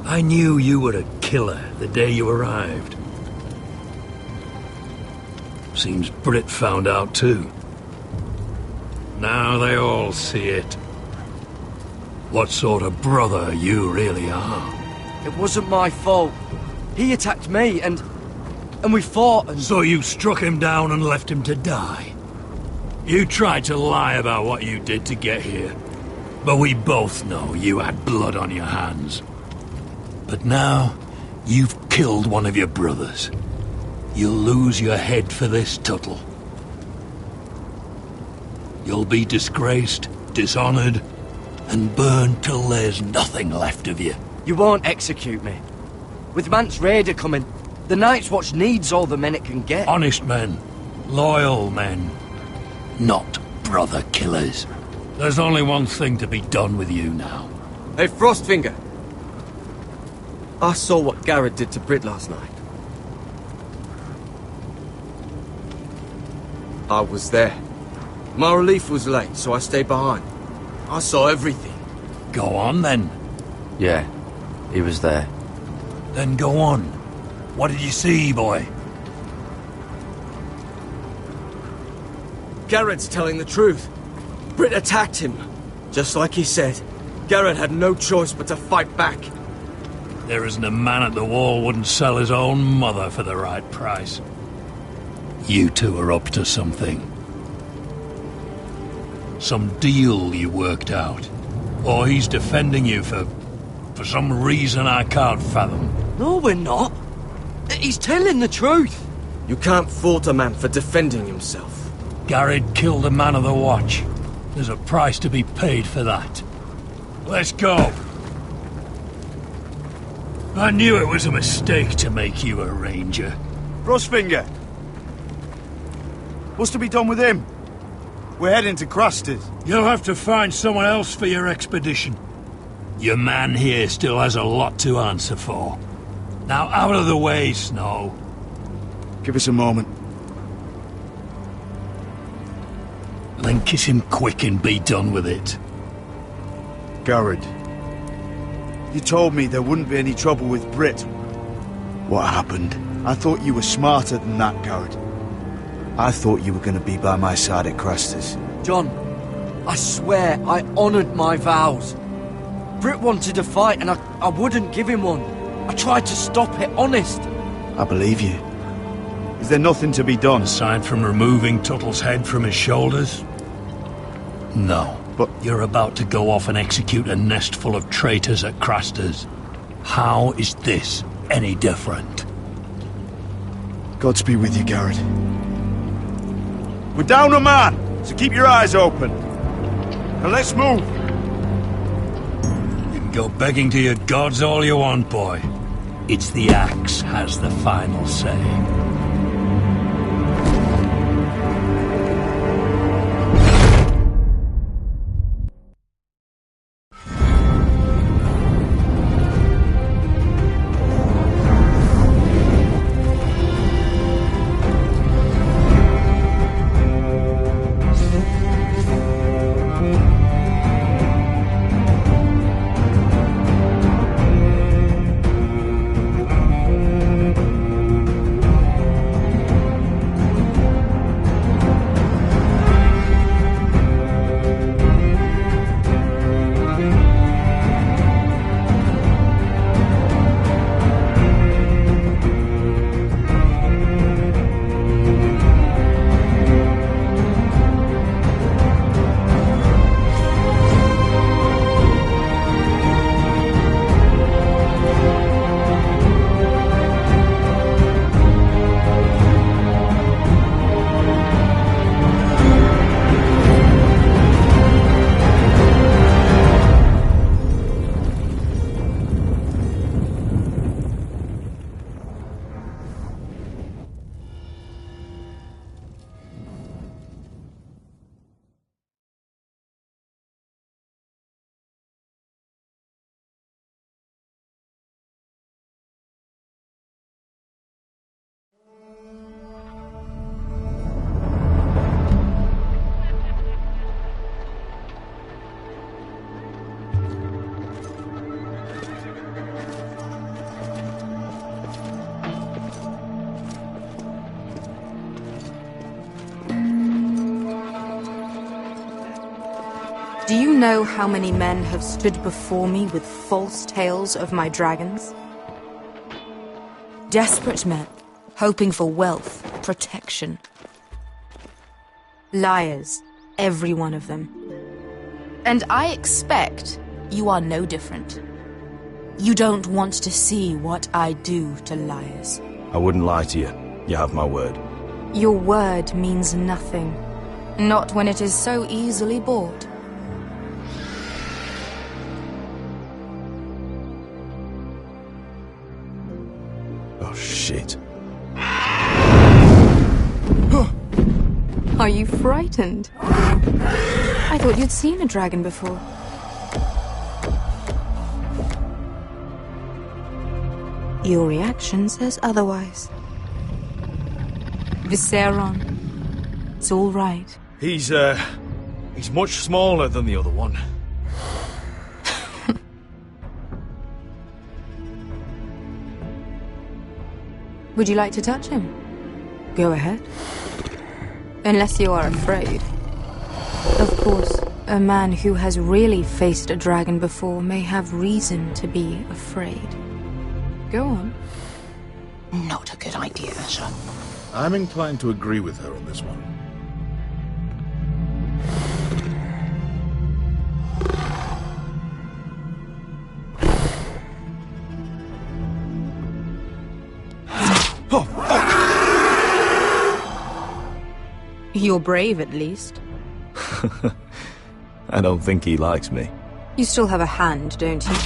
I knew you were a killer the day you arrived. Seems Britt found out too. Now they all see it. What sort of brother you really are. It wasn't my fault. He attacked me and we fought and... So you struck him down and left him to die? You tried to lie about what you did to get here. But we both know you had blood on your hands. But now, you've killed one of your brothers. You'll lose your head for this, Tuttle. You'll be disgraced, dishonored, and burned till there's nothing left of you. You won't execute me. With Mance Raider coming, the Night's Watch needs all the men it can get. Honest men. Loyal men. Not brother killers. There's only one thing to be done with you now. Hey, Frostfinger. I saw what Garrett did to Britt last night. I was there. My relief was late, so I stayed behind. I saw everything. Go on, then. Yeah, he was there. Then go on. What did you see, boy? Garrett's telling the truth. Britt attacked him. Just like he said. Garrett had no choice but to fight back. There isn't a man at the wall wouldn't sell his own mother for the right price. You two are up to something. Some deal you worked out. Or he's defending you for some reason I can't fathom. No, we're not. He's telling the truth. You can't fault a man for defending himself. Garrett killed a man of the watch. There's a price to be paid for that. Let's go. I knew it was a mistake to make you a ranger. Frostfinger. What's to be done with him? We're heading to Crusters. You'll have to find someone else for your expedition. Your man here still has a lot to answer for. Now out of the way, Snow. Give us a moment. Then kiss him quick and be done with it. Garrett. You told me there wouldn't be any trouble with Britt. What happened? I thought you were smarter than that, Garrett. I thought you were going to be by my side at Crusters. John, I swear I honoured my vows. Britt wanted a fight and I wouldn't give him one. I tried to stop it, honest. I believe you. Is there nothing to be done? Aside from removing Tuttle's head from his shoulders? No. But you're about to go off and execute a nest full of traitors at Crusters. How is this any different? Godspeed with you, Garrett. We're down a man, so keep your eyes open. And let's move. You can go begging to your gods all you want, boy. It's the axe has the final say. Do you know how many men have stood before me with false tales of my dragons? Desperate men, hoping for wealth, protection. Liars, every one of them. And I expect you are no different. You don't want to see what I do to liars. I wouldn't lie to you. You have my word. Your word means nothing. Not when it is so easily bought. Oh, shit. Are you frightened? I thought you'd seen a dragon before. Your reaction says otherwise. Visceron. It's all right. He's much smaller than the other one. Would you like to touch him? Go ahead. Unless you are afraid. Of course, a man who has really faced a dragon before may have reason to be afraid. Go on. Not a good idea, Asher. I'm inclined to agree with her on this one. You're brave, at least. I don't think he likes me. You still have a hand, don't you?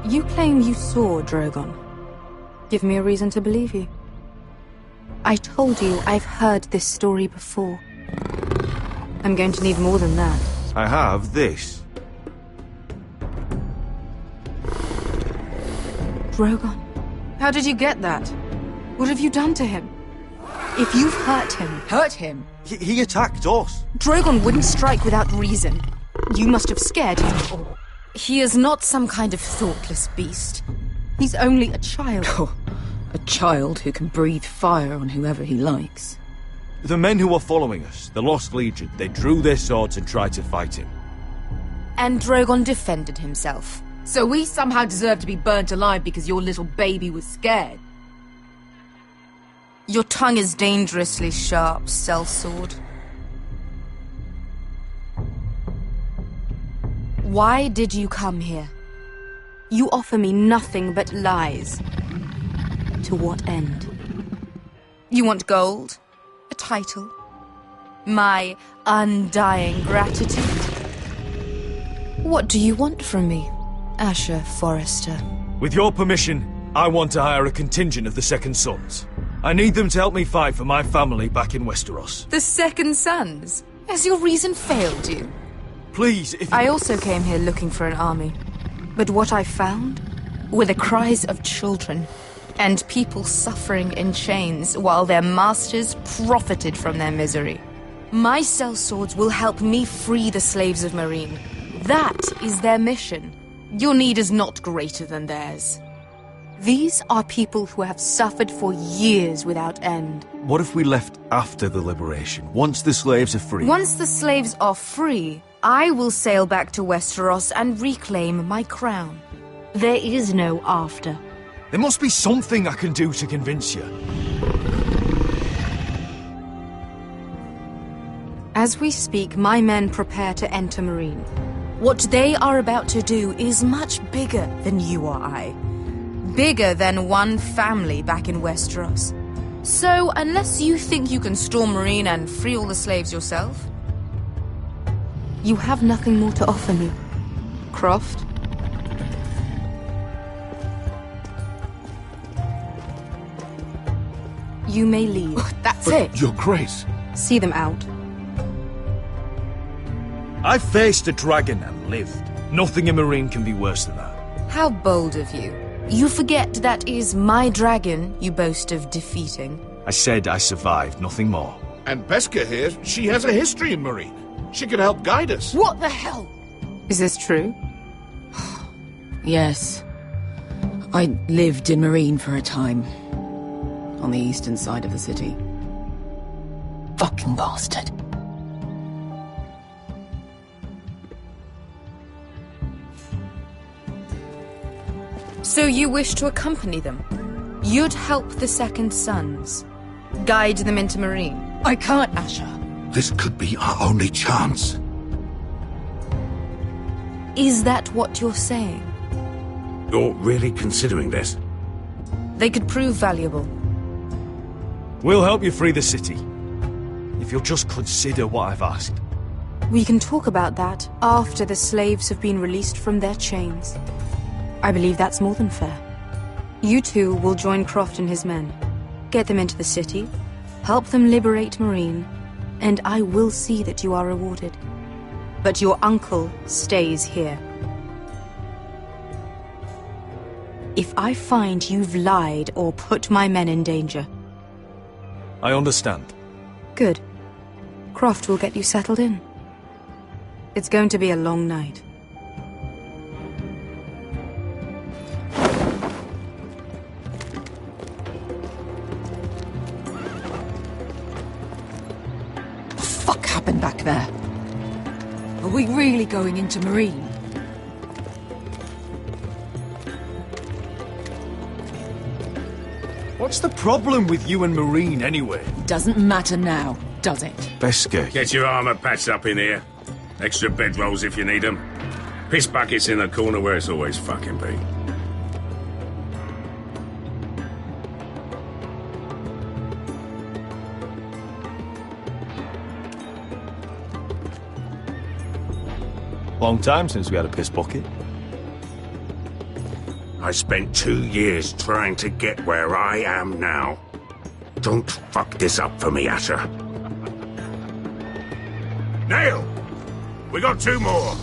You claim you saw Drogon. Give me a reason to believe you. I told you I've heard this story before. I'm going to need more than that. I have this. Drogon, how did you get that? What have you done to him? If you've hurt him. He attacked us. Drogon wouldn't strike without reason. You must have scared him. Or he is not some kind of thoughtless beast. He's only a child. Oh, a child who can breathe fire on whoever he likes. The men who were following us, the Lost Legion, they drew their swords and tried to fight him. And Drogon defended himself. So we somehow deserve to be burnt alive because your little baby was scared. Your tongue is dangerously sharp, sellsword. Why did you come here? You offer me nothing but lies. To what end? You want gold? A title? My undying gratitude? What do you want from me, Asher Forrester? With your permission, I want to hire a contingent of the Second Sons. I need them to help me fight for my family back in Westeros. The Second Sons? Has your reason failed you? Please, if I also came here looking for an army. But what I found were the cries of children and people suffering in chains while their masters profited from their misery. My sellswords will help me free the slaves of Meereen. That is their mission. Your need is not greater than theirs. These are people who have suffered for years without end. What if we left after the liberation, once the slaves are free? Once the slaves are free, I will sail back to Westeros and reclaim my crown. There is no after. There must be something I can do to convince you. As we speak, my men prepare to enter Meereen. What they are about to do is much bigger than you or I. Bigger than one family back in Westeros. So, unless you think you can storm Meereen and free all the slaves yourself, you have nothing more to offer me, Croft. You may leave. That's it. Your Grace. See them out. I faced a dragon and lived. Nothing in Meereen can be worse than that. How bold of you. You forget that is my dragon you boast of defeating. I said I survived, nothing more. And Beskha here, she has a history in Meereen. She could help guide us. What the hell? Is this true? Yes. I lived in Meereen for a time. On the eastern side of the city. Fucking bastard. So you wish to accompany them? You'd help the Second Sons? Guide them into Marine? I can't, Asher. This could be our only chance. Is that what you're saying? You're really considering this? They could prove valuable. We'll help you free the city. If you'll just consider what I've asked. We can talk about that after the slaves have been released from their chains. I believe that's more than fair. You two will join Croft and his men. Get them into the city, help them liberate Marine, and I will see that you are rewarded. But your uncle stays here. If I find you've lied or put my men in danger... I understand. Good. Croft will get you settled in. It's going to be a long night. What the fuck happened back there? Are we really going into Marine? What's the problem with you and Marine, anyway? Doesn't matter now, does it? Beskar. Get your armor patched up in here. Extra bedrolls if you need them. Piss buckets in the corner where it's always fucking been. Long time since we had a piss bucket. I spent 2 years trying to get where I am now. Don't fuck this up for me, Asher. Nail! We got 2 more!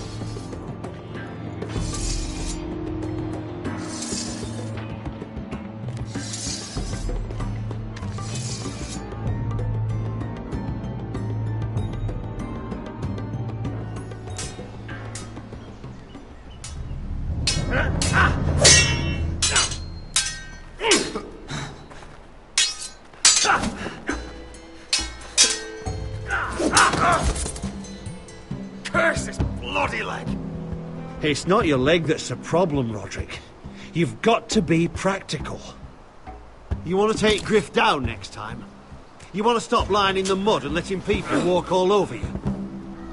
Curse this bloody leg! It's not your leg that's the problem, Roderick. You've got to be practical. You want to take Griff down next time? You want to stop lying in the mud and letting people walk all over you?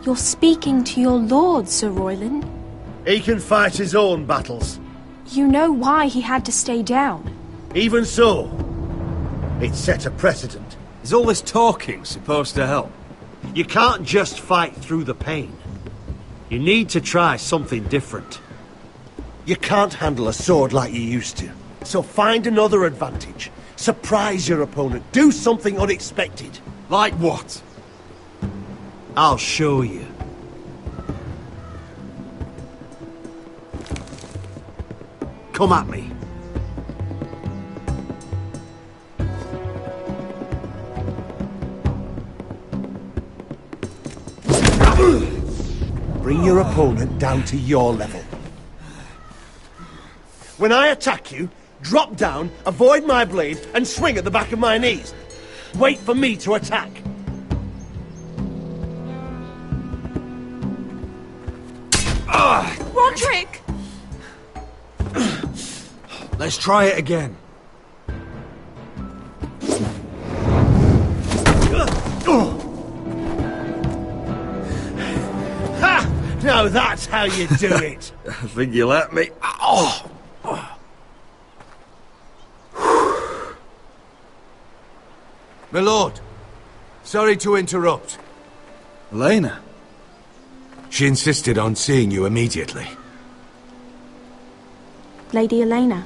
You're speaking to your lord, Sir Royland. He can fight his own battles. You know why he had to stay down. Even so, it set a precedent. Is all this talking supposed to help? You can't just fight through the pain. You need to try something different. You can't handle a sword like you used to. So find another advantage. Surprise your opponent. Do something unexpected. Like what? I'll show you. Come at me. Bring your opponent down to your level. When I attack you, drop down, avoid my blade, and swing at the back of my knees. Wait for me to attack. Roderick! Let's try it again. Ha! Now that's how you do it. I think you let me. Oh! My lord, sorry to interrupt. Elena? She insisted on seeing you immediately. Lady Elena,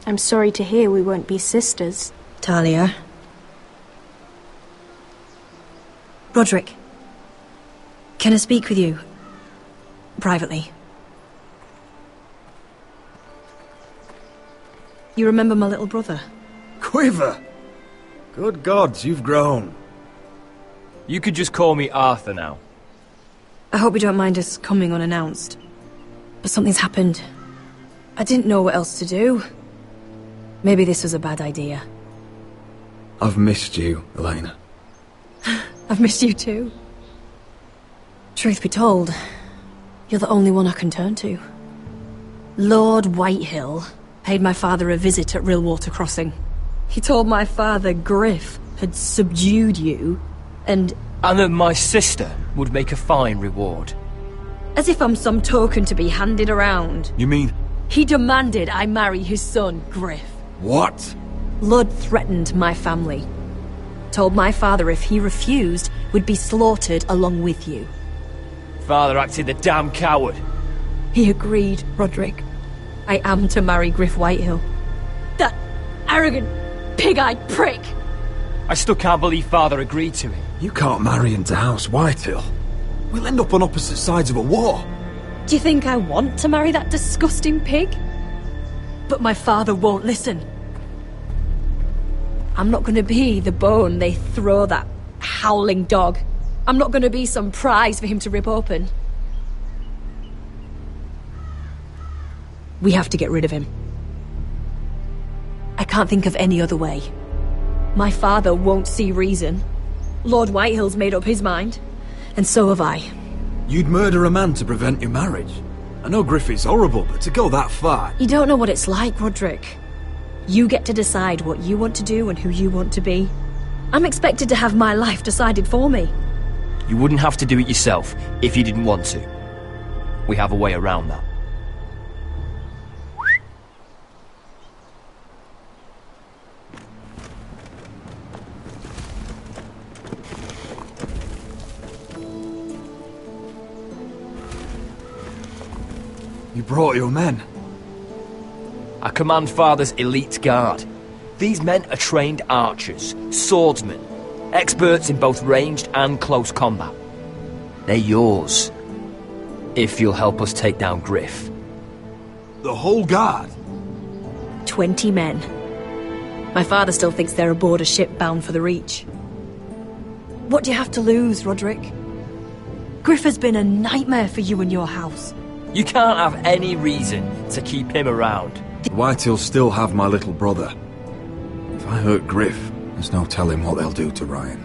I'm sorry to hear we won't be sisters. Talia. Roderick. Can I speak with you? Privately. You remember my little brother? Quiver! Good gods, you've grown. You could just call me Arthur now. I hope you don't mind us coming unannounced. But something's happened. I didn't know what else to do. Maybe this was a bad idea. I've missed you, Elena. I've missed you too. Truth be told, you're the only one I can turn to. Lord Whitehill paid my father a visit at Rillwater Crossing. He told my father Griff had subdued you, and that my sister would make a fine reward. As if I'm some token to be handed around. You mean... He demanded I marry his son, Griff. What? Lud threatened my family. Told my father if he refused, we'd be slaughtered along with you. Father acted the damn coward. He agreed, Roderick. I am to marry Griff Whitehill. That arrogant, pig-eyed prick! I still can't believe Father agreed to it. You can't marry into House Whitehill. We'll end up on opposite sides of a war. Do you think I want to marry that disgusting pig? But my father won't listen. I'm not gonna be the bone they throw that howling dog. I'm not gonna be some prize for him to rip open. We have to get rid of him. I can't think of any other way. My father won't see reason. Lord Whitehill's made up his mind. And so have I. You'd murder a man to prevent your marriage. I know Griffith's horrible, but to go that far... You don't know what it's like, Roderick. You get to decide what you want to do and who you want to be. I'm expected to have my life decided for me. You wouldn't have to do it yourself if you didn't want to. We have a way around that. You brought your men. I command Father's elite guard. These men are trained archers, swordsmen, experts in both ranged and close combat. They're yours, if you'll help us take down Griff. The whole guard? 20 men. My father still thinks they're aboard a ship bound for the Reach. What do you have to lose, Roderick? Griff has been a nightmare for you and your house. You can't have any reason to keep him around. Whitehills still have my little brother. If I hurt Griff, there's no telling what they'll do to Ryan.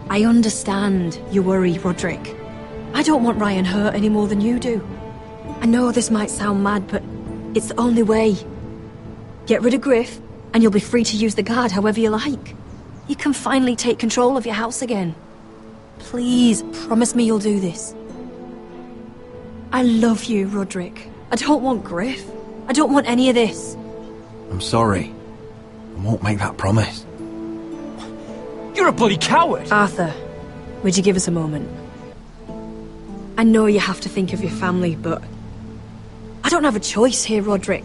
I understand your worry, Roderick. I don't want Ryan hurt any more than you do. I know this might sound mad, but it's the only way. Get rid of Griff, and you'll be free to use the guard however you like. You can finally take control of your house again. Please, promise me you'll do this. I love you, Roderick. I don't want Griff. I don't want any of this. I'm sorry. I won't make that promise. You're a bloody coward! Arthur, would you give us a moment? I know you have to think of your family, but... I don't have a choice here, Roderick.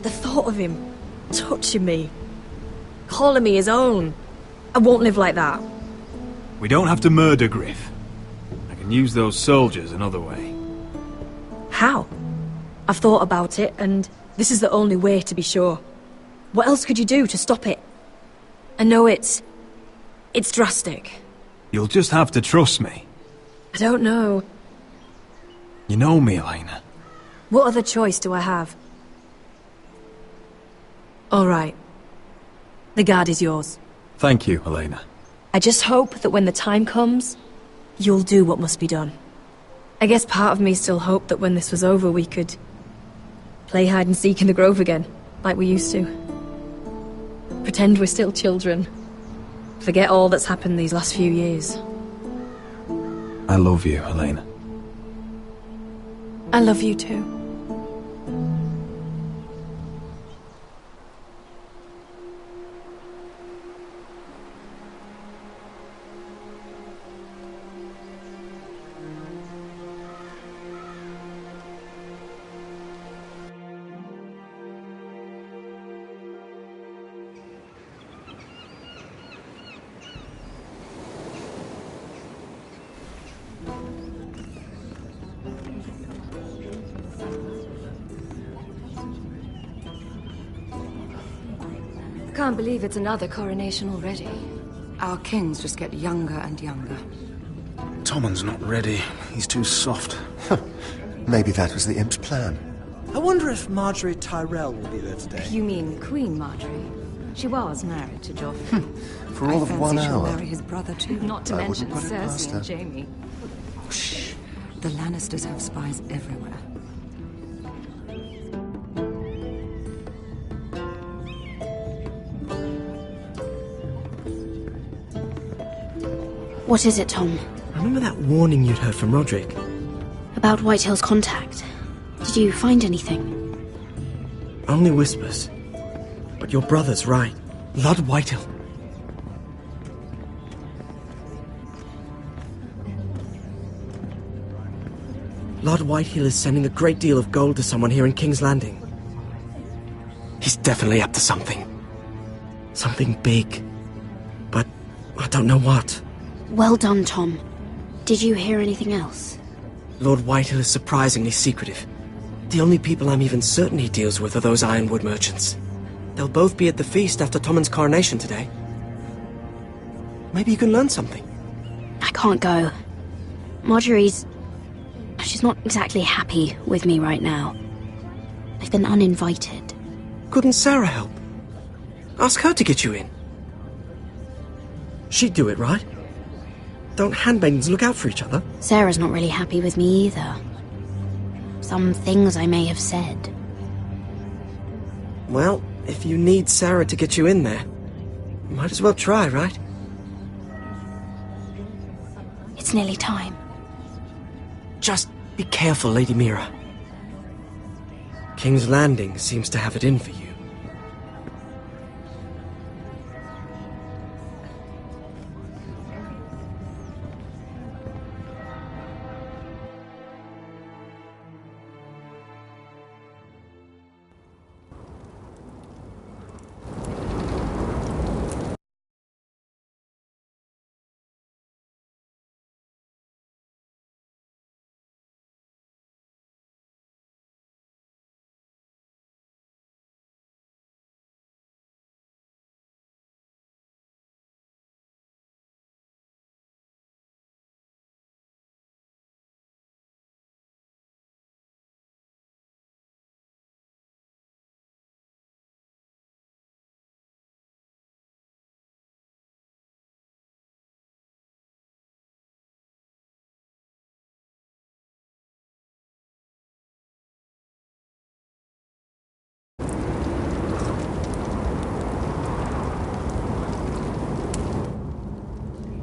The thought of him touching me, calling me his own. I won't live like that. We don't have to murder Griff. I can use those soldiers another way. How? I've thought about it, and this is the only way to be sure. What else could you do to stop it? I know it's drastic. You'll just have to trust me. I don't know. You know me, Elena. What other choice do I have? All right. The guard is yours. Thank you, Elena. I just hope that when the time comes, you'll do what must be done. I guess part of me still hoped that when this was over we could play hide and seek in the grove again, like we used to. Pretend we're still children. Forget all that's happened these last few years. I love you, Elena. I love you too. I can't believe it's another coronation already. Our kings just get younger and younger. Tommen's not ready. He's too soft. Maybe that was the imp's plan. I wonder if Marjorie Tyrell will be there today. You mean Queen Marjorie? She was married to Joffrey. For all of 1 she'll hour. marry his brother too. Not to I mention wouldn't put it past Cersei her. and Jaime. Shh. The Lannisters have spies everywhere. What is it, Tom? Remember that warning you'd heard from Roderick? About Whitehill's contact. Did you find anything? Only whispers. But your brother's right. Lord Whitehill. Lord Whitehill is sending a great deal of gold to someone here in King's Landing. He's definitely up to something. Something big. But I don't know what. Well done, Tom. Did you hear anything else? Lord Whitehill is surprisingly secretive. The only people I'm even certain he deals with are those ironwood merchants. They'll both be at the feast after Tommen's coronation today. Maybe you can learn something. I can't go. Marjorie's... she's not exactly happy with me right now. I've been uninvited. Couldn't Sarah help? Ask her to get you in. She'd do it, right? Don't handmaidens look out for each other? Sarah's not really happy with me either. Some things I may have said. Well, if you need Sarah to get you in there, you might as well try, right? It's nearly time. Just be careful, Lady Mira. King's Landing seems to have it in for you.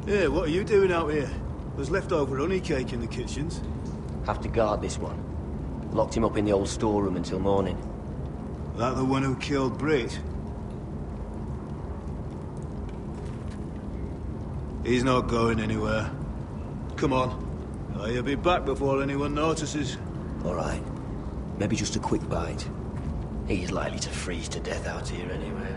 Hey, what are you doing out here? There's leftover honey cake in the kitchens. Have to guard this one. Locked him up in the old storeroom until morning. That the one who killed Brit? He's not going anywhere. Come on. He'll be back before anyone notices. All right. Maybe just a quick bite. He's likely to freeze to death out here anyway.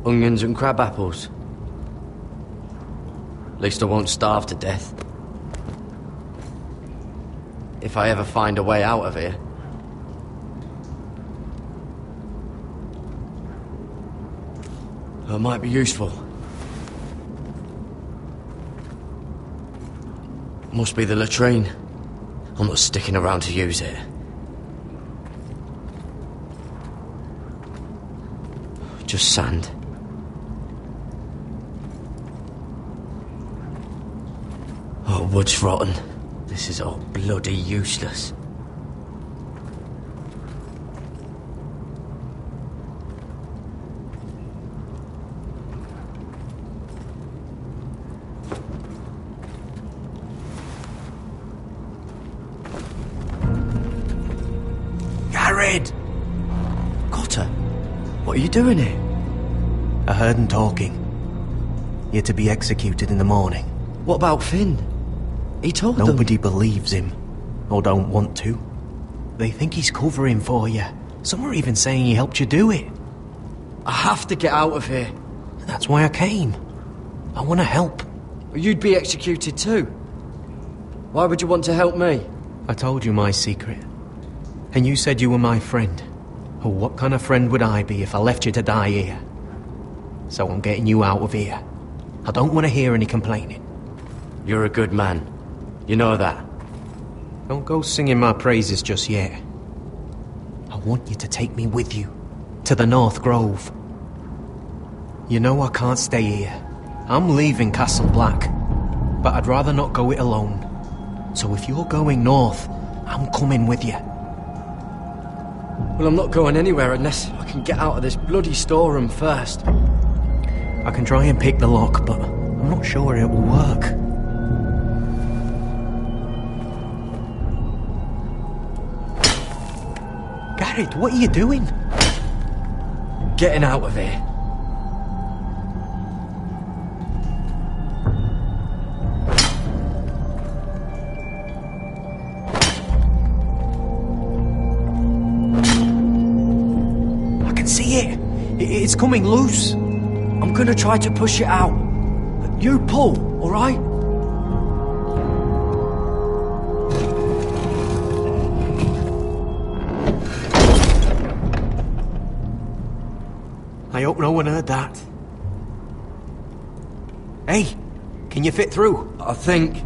Onions and crab apples. At least I won't starve to death. If I ever find a way out of here. It might be useful. Must be the latrine. I'm not sticking around to use it. Just sand. Oh, wood's rotten. This is all bloody useless. Garrett! Cotter, what are you doing here? I heard him talking. You're to be executed in the morning. What about Finn? He told them... Nobody believes him. Or don't want to. They think he's covering for you. Some are even saying he helped you do it. I have to get out of here. That's why I came. I want to help. You'd be executed too. Why would you want to help me? I told you my secret. And you said you were my friend. Oh, what kind of friend would I be if I left you to die here? So I'm getting you out of here. I don't want to hear any complaining. You're a good man. You know that. Don't go singing my praises just yet. I want you to take me with you. To the North Grove. You know I can't stay here. I'm leaving Castle Black, but I'd rather not go it alone. So if you're going north, I'm coming with you. Well, I'm not going anywhere unless I can get out of this bloody storeroom first. I can try and pick the lock, but I'm not sure it will work. Garrett, what are you doing? Getting out of here. I can see it. It's coming loose. I'm gonna try to push it out. You pull, alright? I hope no one heard that. Hey, can you fit through? I think.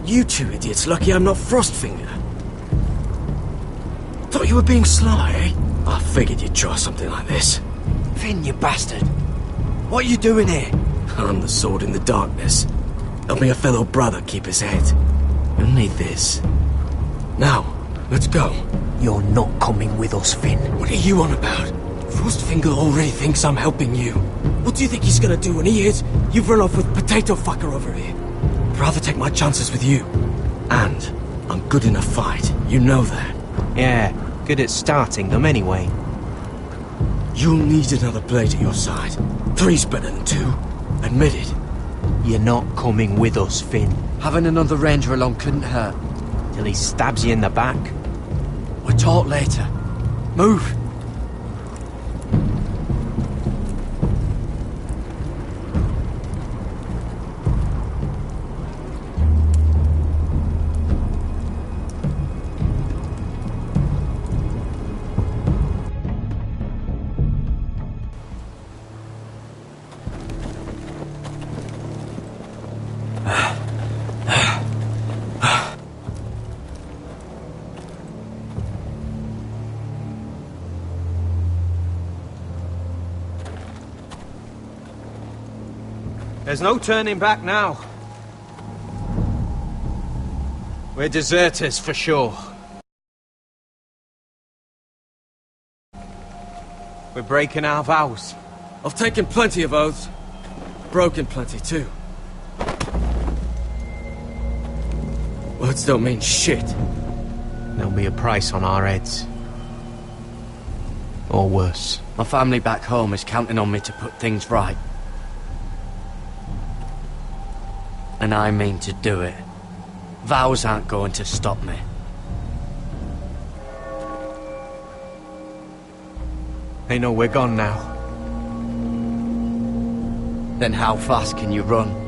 You two idiots lucky I'm not Frostfinger. Thought you were being sly, eh? I figured you'd try something like this. Finn, you bastard. What are you doing here? I'm the sword in the darkness. Helping a fellow brother keep his head. You'll need this. Now, let's go. You're not coming with us, Finn. What are you on about? Frostfinger already thinks I'm helping you. What do you think he's gonna do when he hears you've run off with Potato Fucker over here? I'd rather take my chances with you. And I'm good in a fight. You know that. Yeah, good at starting them anyway. You'll need another blade at your side. 3's better than 2. Admit it. You're not coming with us, Finn. Having another ranger along couldn't hurt. Till he stabs you in the back. We'll talk later. Move! There's no turning back now. We're deserters for sure. We're breaking our vows. I've taken plenty of oaths. Broken plenty, too. Words don't mean shit. There'll be a price on our heads. Or worse. My family back home is counting on me to put things right. And I mean to do it. Vows aren't going to stop me. They know we're gone now. Then how fast can you run?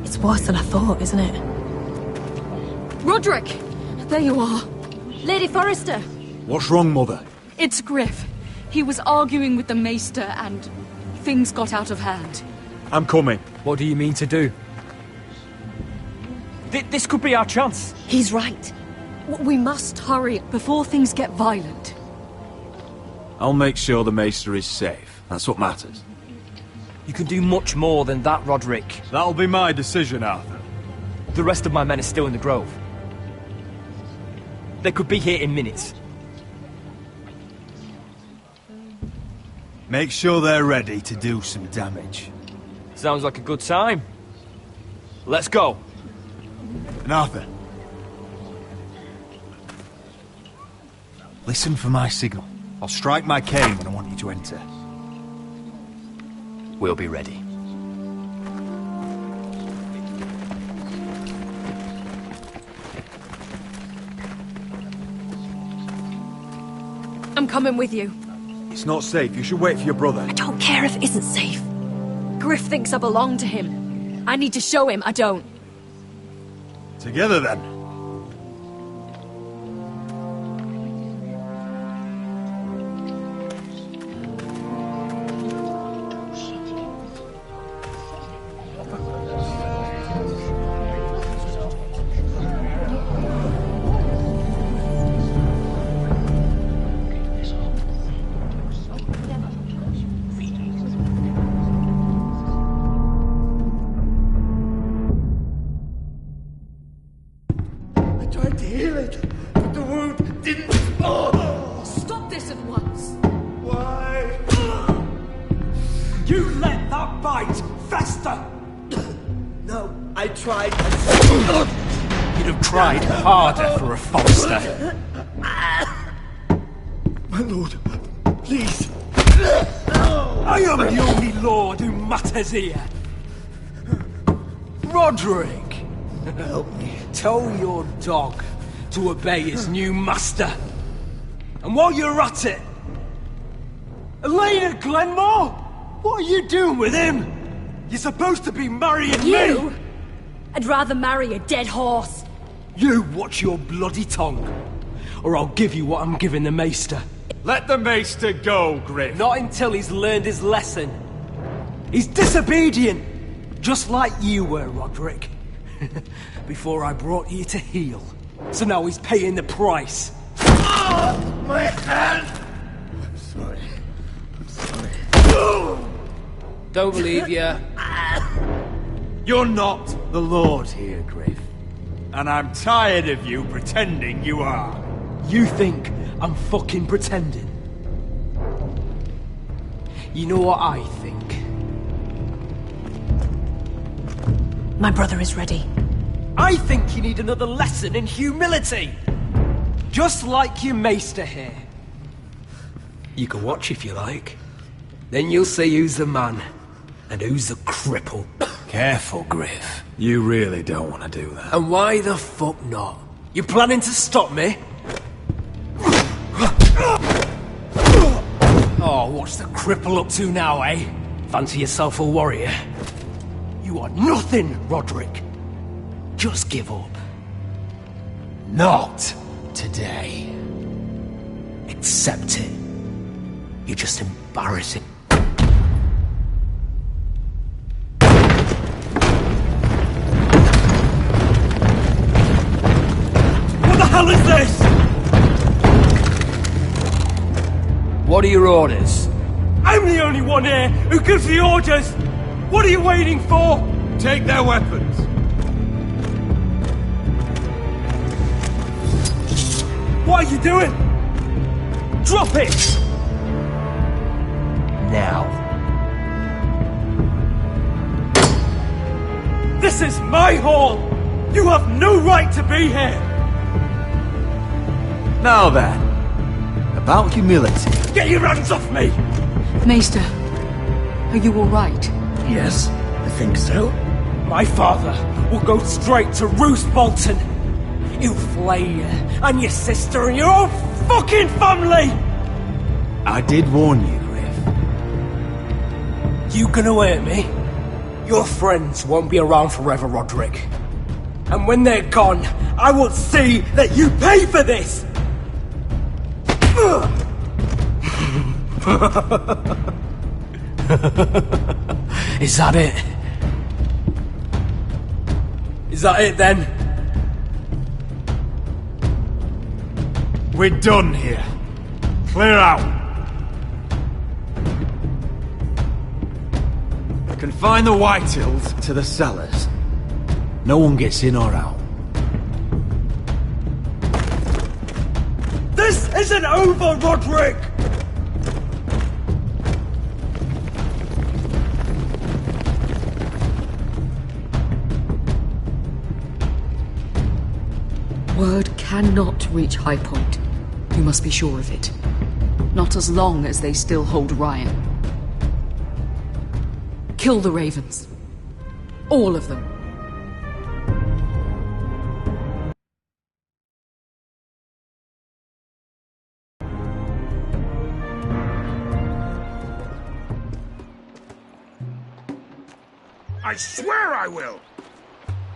It's worse than I thought, isn't it? Roderick! There you are. Lady Forrester! What's wrong, Mother? It's Griff. He was arguing with the Maester and things got out of hand. I'm coming. What do you mean to do? This could be our chance. He's right. We must hurry before things get violent. I'll make sure the Maester is safe. That's what matters. You can do much more than that, Roderick. That'll be my decision, Arthur. The rest of my men are still in the grove. They could be here in minutes. Make sure they're ready to do some damage. Sounds like a good time. Let's go. And Arthur, listen for my signal. I'll strike my cane when I want you to enter. We'll be ready. I'm coming with you. It's not safe. You should wait for your brother. I don't care if it isn't safe. Griff thinks I belong to him. I need to show him I don't. Together, then. You'd have tried harder for a Forrester. My lord, please. I am the only lord who matters here. Roderick, help me. Tell your dog to obey his new master. And while you're at it, Elena Glenmore, what are you doing with him? You're supposed to be marrying me. I'd rather marry a dead horse. You watch your bloody tongue, or I'll give you what I'm giving the Maester. Let the Maester go, Griff. Not until he's learned his lesson. He's disobedient, just like you were, Roderick. Before I brought you to heel. So now he's paying the price. Oh, my hand! I'm sorry. I'm sorry. Don't believe you. You're not the Lord here, Griff. And I'm tired of you pretending you are. You think I'm fucking pretending? You know what I think? My brother is ready. I think you need another lesson in humility. Just like your Maester here. You can watch if you like. Then you'll see who's the man and who's the cripple. Careful, Griff. You really don't want to do that. And why the fuck not? You planning to stop me? Oh, what's the cripple up to now, eh? Fancy yourself a warrior? You are nothing, Roderick. Just give up. Not today. Accept it. You're just embarrassing. What the hell is this? What are your orders? I'm the only one here who gives the orders! What are you waiting for? Take their weapons. What are you doing? Drop it! Now. This is my hall! You have no right to be here! Now then, about humility. Get your hands off me! Maester, are you alright? Yes, I think so. My father will go straight to Roose Bolton. He'll flay you, and your sister, and your whole fucking family! I did warn you, Griff. You gonna hurt me? Your friends won't be around forever, Roderick. And when they're gone, I will see that you pay for this! Is that it? Is that it then? We're done here. Clear out. Confine the Whitehills to the cellars. No one gets in or out. This isn't over, Roderick! Word cannot reach High Point. You must be sure of it. Not as long as they still hold Ryan. Kill the Ravens. All of them. I swear I will!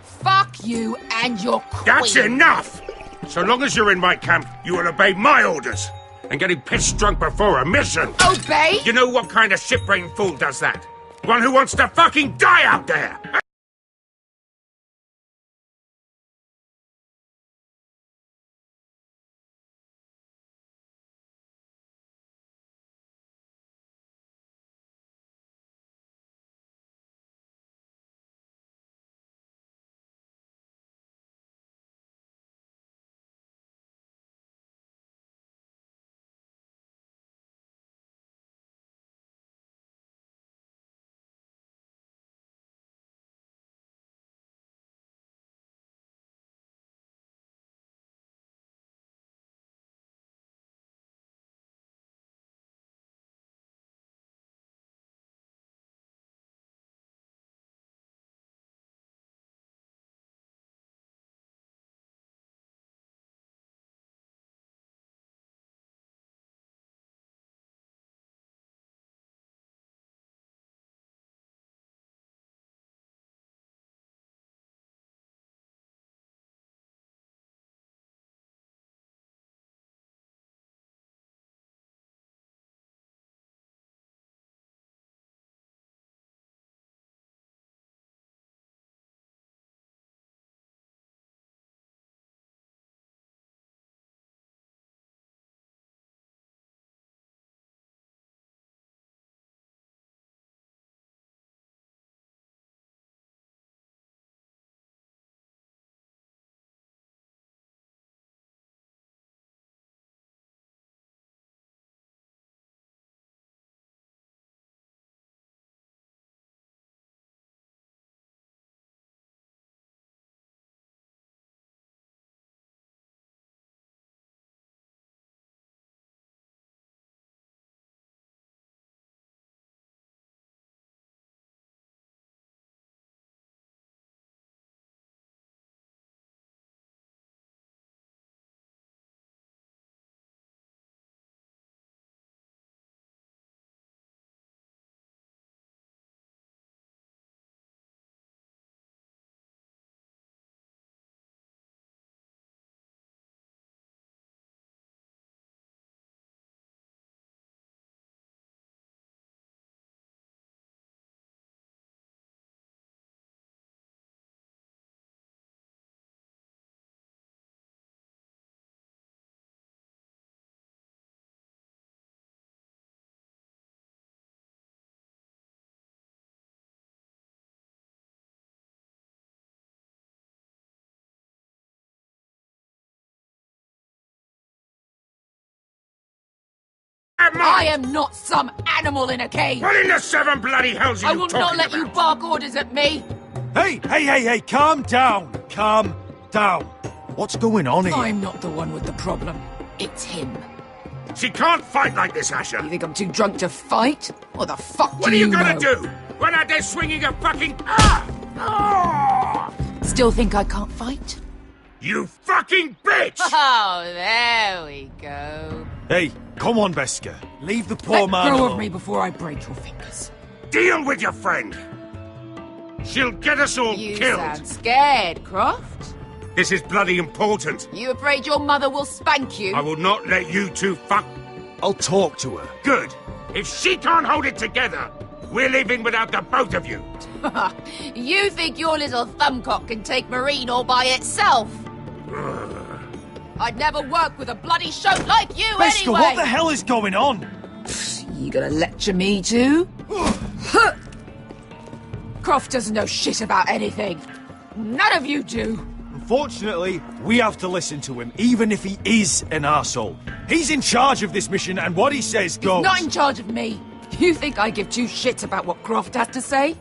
Fuck you and your queen. That's enough! So long as you're in my camp, you will obey my orders. And getting pissed drunk before a mission. Obey? You know what kind of ship-brained fool does that? One who wants to fucking die out there! I am not some animal in a cage. What in the seven bloody hells are I you will talking not let about? you bark orders at me. Hey, calm down. Calm down. What's going on here? I'm not the one with the problem. It's him. She can't fight like this, Asher. You think I'm too drunk to fight? What the fuck What do are you know? gonna do? Run out there swinging a fucking... Still think I can't fight? You fucking bitch! Oh, there we go. Hey, come on, Beska. Leave the poor Let man go alone. of me before I break your fingers. Deal with your friend. She'll get us all You killed. sound scared, Croft. This is bloody important. You afraid your mother will spank you? I will not let you two fuck... I'll talk to her. Good. If she can't hold it together, we're leaving without the both of you. You think your little thumbcock can take Marine all by itself? I'd never work with a bloody shote like you Beska, anyway! what the hell is going on? You gonna lecture me too? Croft doesn't know shit about anything. None of you do. Unfortunately, we have to listen to him, even if he is an arsehole. He's in charge of this mission, and what he says goes. He's not in charge of me. You think I give two shits about what Croft has to say?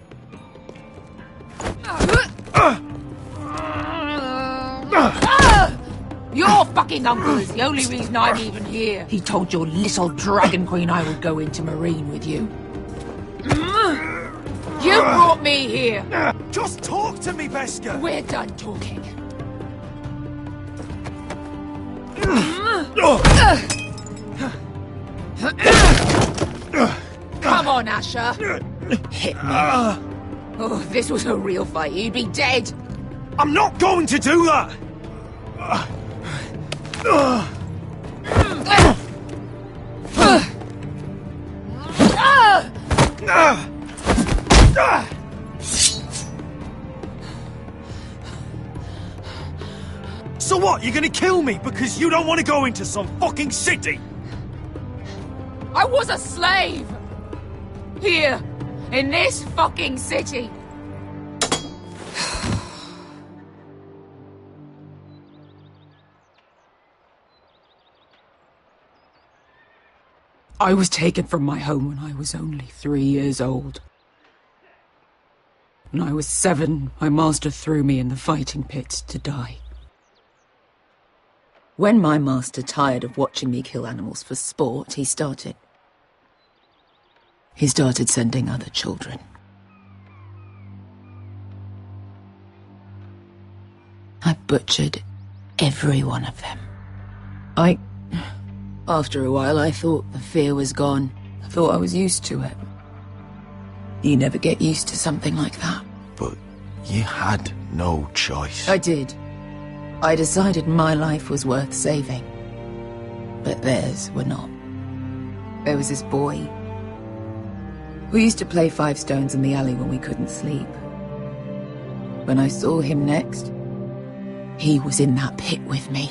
Your fucking uncle is the only reason I'm even here. He told your little dragon queen I would go into Marine with you. You brought me here. Just talk to me, Beska. We're done talking. Come on, Asher. Hit me. Oh, if this was a real fight, you'd be dead. I'm not going to do that! So what, you're gonna kill me because you don't want to go into some fucking city? I was a slave! Here, in this fucking city. I was taken from my home when I was only 3 years old. When I was 7, my master threw me in the fighting pit to die. When my master tired of watching me kill animals for sport, he started sending other children. I butchered every one of them. After a while, I thought the fear was gone. I thought I was used to it. You never get used to something like that. But you had no choice. I did. I decided my life was worth saving. But theirs were not. There was this boy. We used to play 5 stones in the alley when we couldn't sleep. When I saw him next, he was in that pit with me.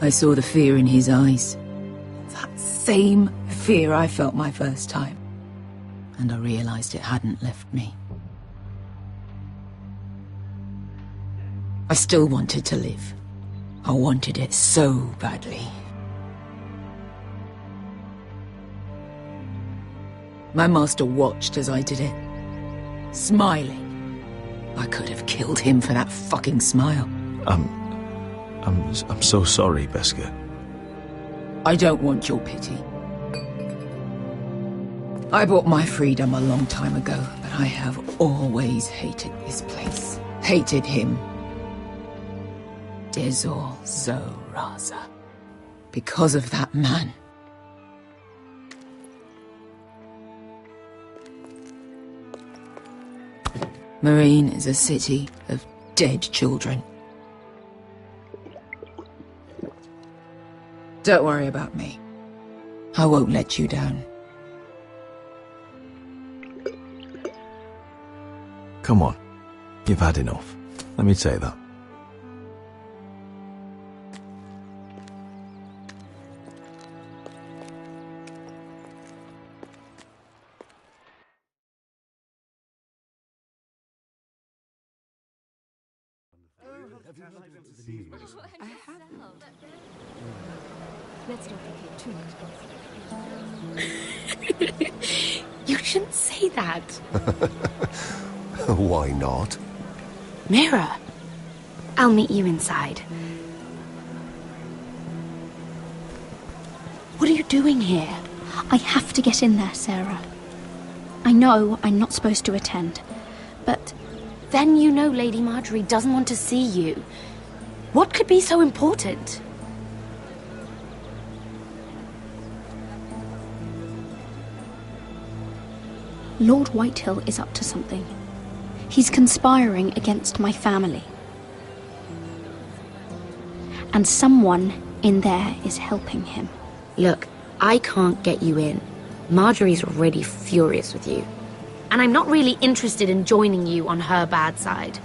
I saw the fear in his eyes. That same fear I felt my first time. And I realized it hadn't left me. I still wanted to live. I wanted it so badly. My master watched as I did it, smiling. I could have killed him for that fucking smile. I'm so sorry, Beska. I don't want your pity. I bought my freedom a long time ago, but I have always hated this place. Hated him. Dezor Zoraza. Because of that man. Marine is a city of dead children. Don't worry about me. I won't let you down. Come on. You've had enough. Let me say that. Have you heard of the news? I haven't. Let's not be too You shouldn't say that. Why not? Mira, I'll meet you inside. What are you doing here? I have to get in there, Sarah. I know I'm not supposed to attend, but... Then you know Lady Marjorie doesn't want to see you. What could be so important? Lord Whitehill is up to something. He's conspiring against my family. And someone in there is helping him. Look, I can't get you in. Marjorie's already furious with you. And I'm not really interested in joining you on her bad side.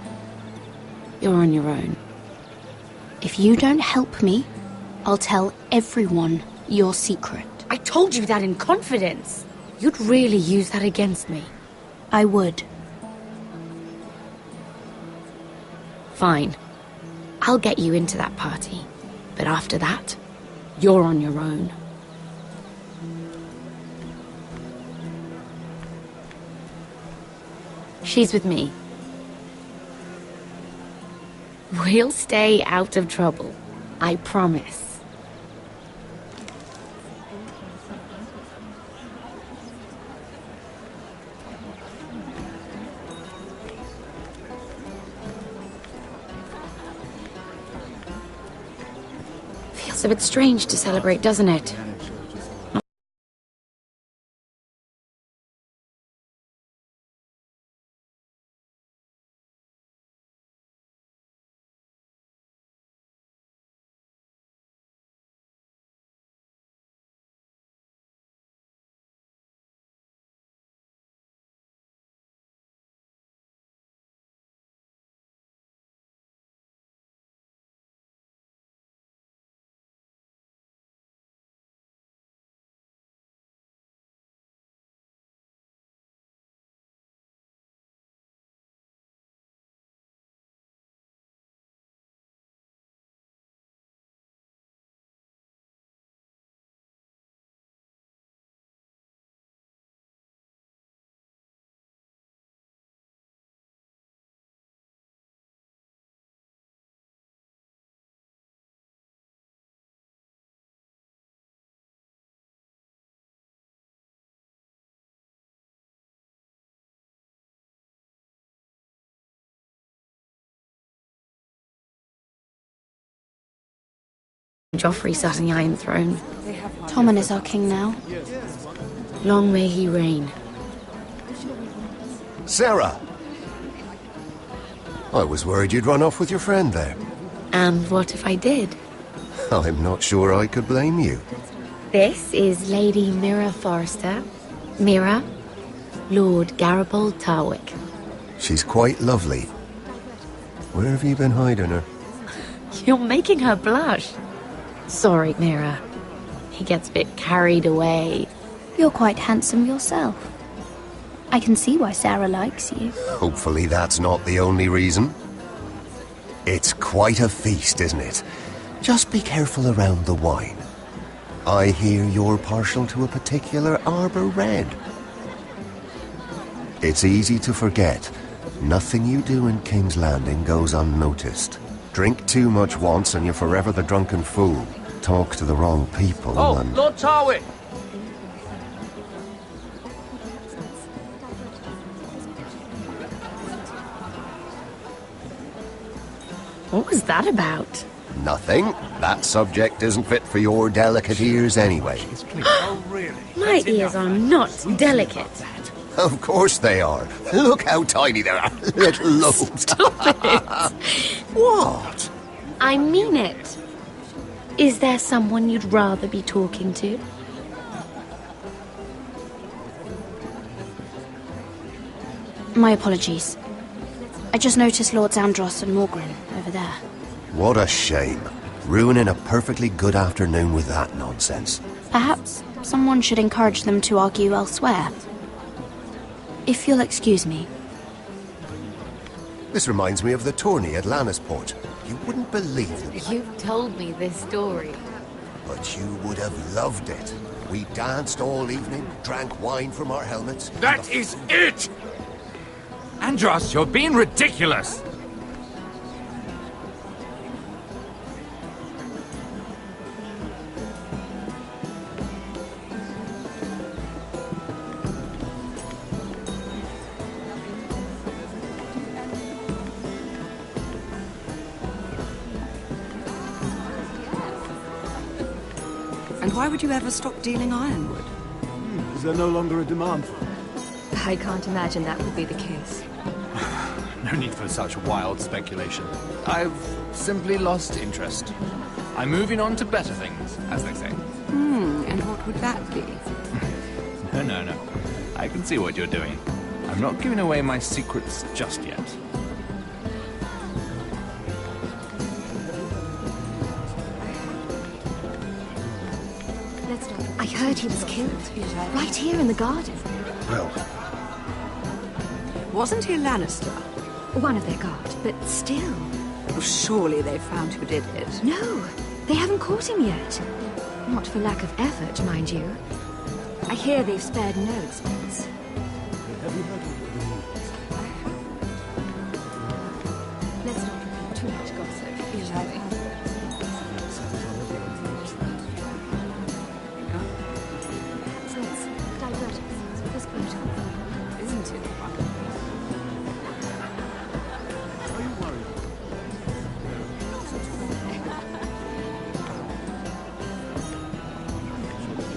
You're on your own. If you don't help me, I'll tell everyone your secret. I told you that in confidence. You'd really use that against me. I would. Fine. I'll get you into that party. But after that, you're on your own. She's with me. We'll stay out of trouble. I promise. Feels a bit strange to celebrate, doesn't it? Joffrey sat on the Iron Throne. Tommen is our king now. Long may he reign. Sarah! I was worried you'd run off with your friend there. And what if I did? I'm not sure I could blame you. This is Lady Mira Forrester. Mira, Lord Garibald Tarwick. She's quite lovely. Where have you been hiding her? You're making her blush. Sorry, Mira. He gets a bit carried away. You're quite handsome yourself. I can see why Sarah likes you. Hopefully that's not the only reason. It's quite a feast, isn't it? Just be careful around the wine. I hear you're partial to a particular Arbor Red. It's easy to forget. Nothing you do in King's Landing goes unnoticed. Drink too much once and you're forever the drunken fool. Talk to the wrong people and... Lord Tarwick! What was that about? Nothing. That subject isn't fit for your delicate ears anyway. Oh, really? My ears are not delicate. Of course they are. Look how tiny they are. Little lobes. Stop it! What? I mean it. Is there someone you'd rather be talking to? My apologies. I just noticed Lords Andros and Morgren over there. What a shame. Ruining a perfectly good afternoon with that nonsense. Perhaps someone should encourage them to argue elsewhere. If you'll excuse me. This reminds me of the tourney at Lannisport. You wouldn't believe it. You've told me this story. But you would have loved it. We danced all evening, drank wine from our helmets. That is it! Andros, you're being ridiculous! And why would you ever stop dealing ironwood? Is there no longer a demand for it? I can't imagine that would be the case. No need for such wild speculation. I've simply lost interest. I'm moving on to better things, as they say. And what would that be? No. I can see what you're doing. I'm not giving away my secrets just yet. I heard he was killed. Right here in the garden. Well... Wasn't he Lannister? One of their guard, but still. Well, surely they found who did it. No, they haven't caught him yet. Not for lack of effort, mind you. I hear they've spared no expense. Have you heard of the news? Let's not repeat too much gossip, shall we? Isn't it? Are you worried?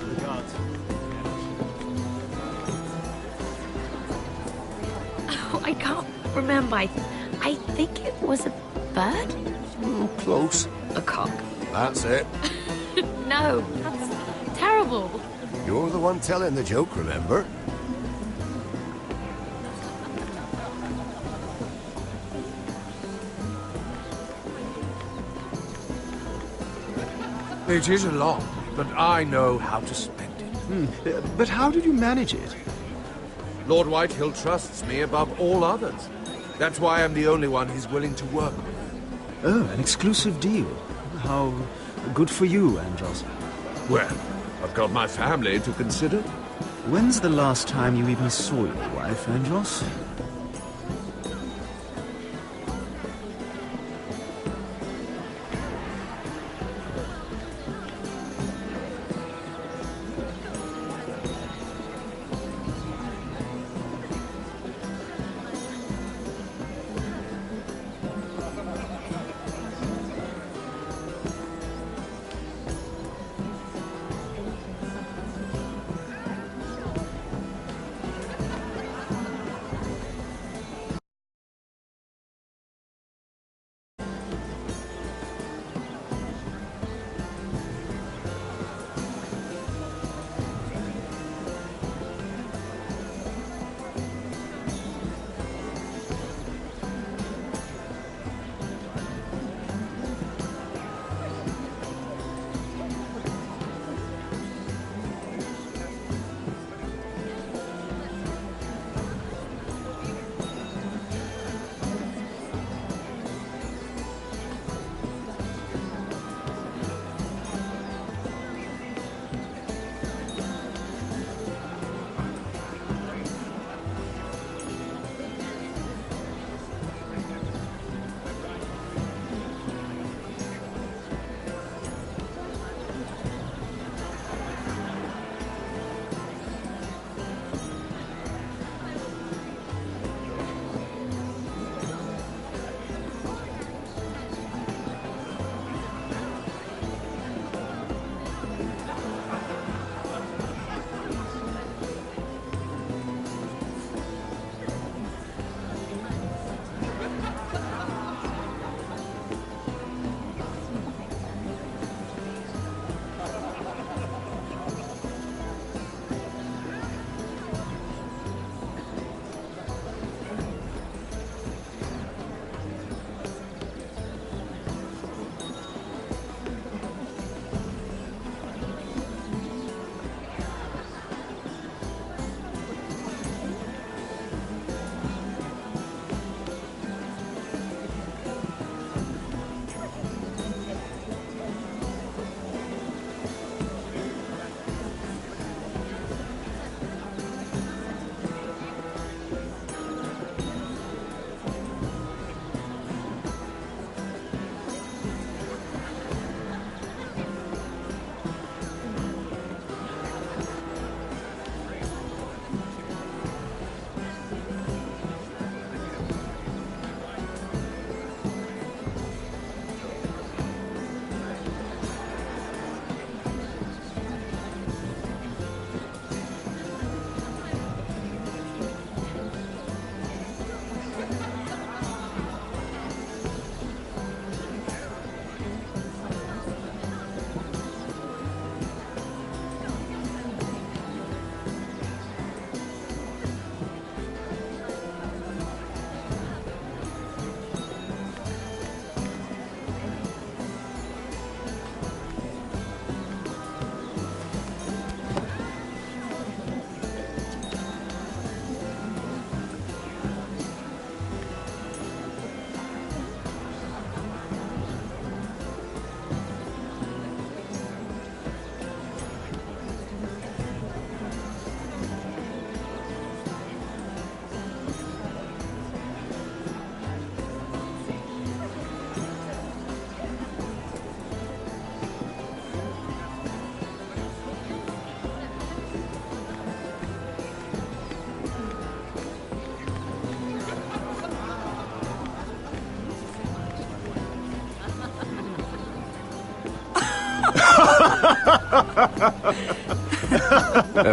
The guards. Oh, I can't remember. I think it was a bird? Close. A cock. That's it. No, that's terrible. You're the one telling the joke, remember? It is a lot, but I know how to spend it. But how did you manage it? Lord Whitehill trusts me above all others. That's why I'm the only one he's willing to work with. Oh, an exclusive deal. How good for you, Andros. Well, I've got my family to consider. When's the last time you even saw your wife, Andros?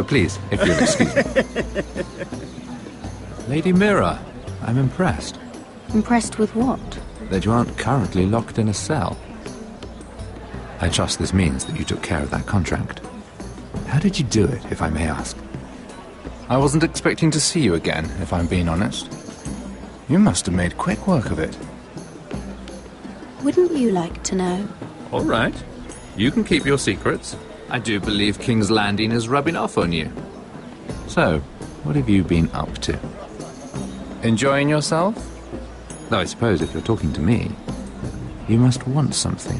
Please, if you'll excuse me. Lady Mira, I'm impressed. Impressed with what? That you aren't currently locked in a cell. I trust this means that you took care of that contract. How did you do it, if I may ask? I wasn't expecting to see you again, if I'm being honest. You must have made quick work of it. Wouldn't you like to know? All right. You can keep your secrets. I do believe King's Landing is rubbing off on you. So, what have you been up to? Enjoying yourself? Though I suppose if you're talking to me, you must want something.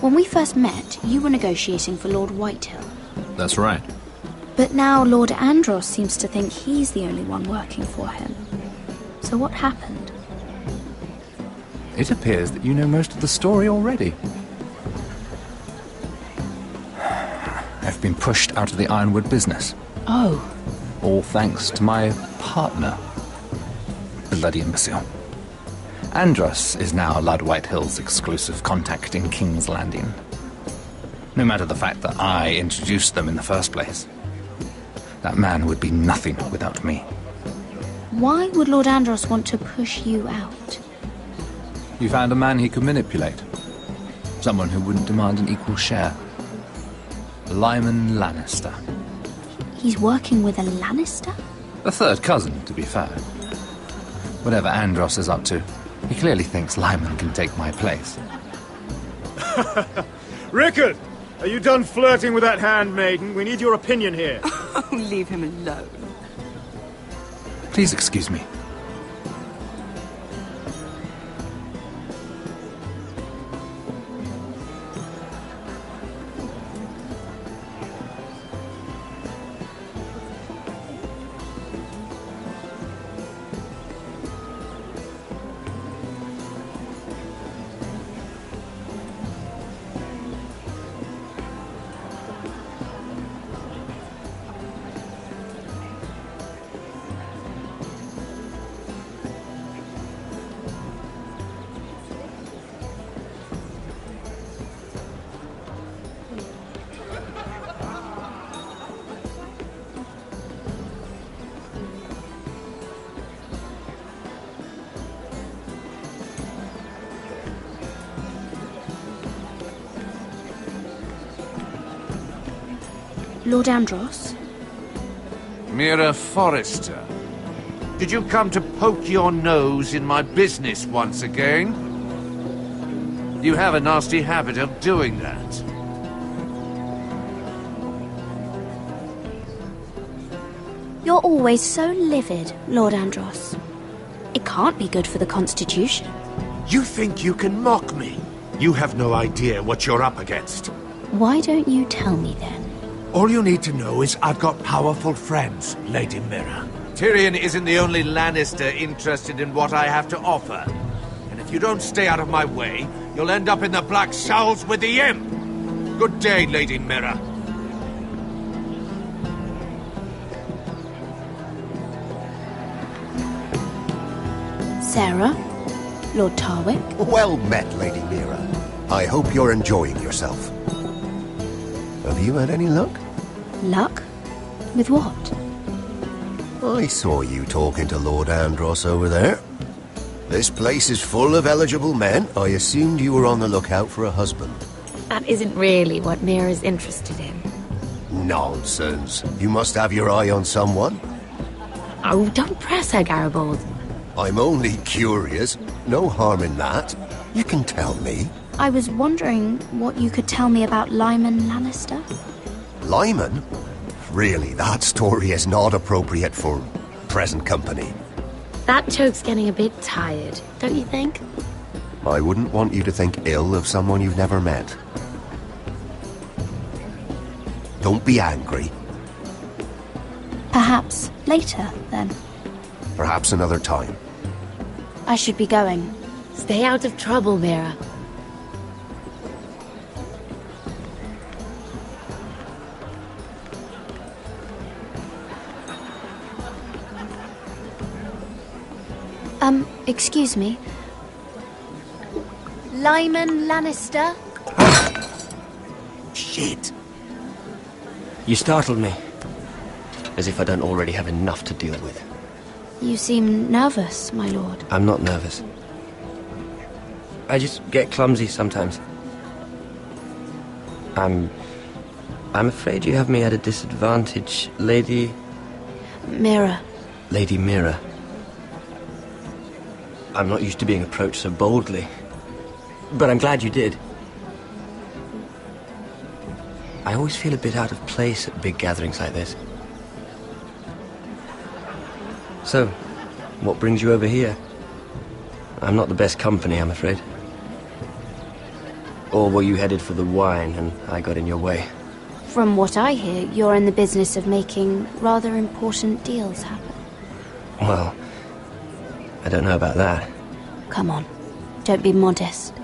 When we first met, you were negotiating for Lord Whitehill. That's right. But now Lord Andros seems to think he's the only one working for him. So what happened? It appears that you know most of the story already. I've been pushed out of the ironwood business. Oh. All thanks to my partner. Bloody imbecile. Andros is now Lord Whitehill's exclusive contact in King's Landing. No matter the fact that I introduced them in the first place. That man would be nothing without me. Why would Lord Andros want to push you out? You found a man he could manipulate. Someone who wouldn't demand an equal share. Lyman Lannister. He's working with a Lannister? A third cousin, to be fair. Whatever Andros is up to, he clearly thinks Lyman can take my place. Rickard! Are you done flirting with that handmaiden? We need your opinion here. Oh, leave him alone. Please excuse me. Lord Andros? Mira Forrester, did you come to poke your nose in my business once again? You have a nasty habit of doing that. You're always so livid, Lord Andros. It can't be good for the Constitution. You think you can mock me? You have no idea what you're up against. Why don't you tell me then? All you need to know is I've got powerful friends, Lady Mira. Tyrion isn't the only Lannister interested in what I have to offer. And if you don't stay out of my way, you'll end up in the Black Showls with the Imp. Good day, Lady Mira. Sarah? Lord Tarwick? Well met, Lady Mira. I hope you're enjoying yourself. Have you had any luck? Luck? With what? I saw you talking to Lord Andros over there. This place is full of eligible men. I assumed you were on the lookout for a husband. That isn't really what Mira's interested in. Nonsense. You must have your eye on someone. Oh, don't press her, Garibaldi. I'm only curious. No harm in that. You can tell me. I was wondering what you could tell me about Lyman Lannister. Lyman? Really, that story is not appropriate for present company. That joke's getting a bit tired, don't you think? I wouldn't want you to think ill of someone you've never met. Don't be angry. Perhaps later, then. Perhaps another time. I should be going. Stay out of trouble, Mira. Excuse me. Lyman Lannister? Shit. You startled me. As if I don't already have enough to deal with. You seem nervous, my lord. I'm not nervous. I just get clumsy sometimes. I'm afraid you have me at a disadvantage, Lady... Mira. Lady Mira. I'm not used to being approached so boldly. But I'm glad you did. I always feel a bit out of place at big gatherings like this. So, what brings you over here? I'm not the best company, I'm afraid. Or were you headed for the wine and I got in your way? From what I hear, you're in the business of making rather important deals happen. Well, I don't know about that. Come on, don't be modest.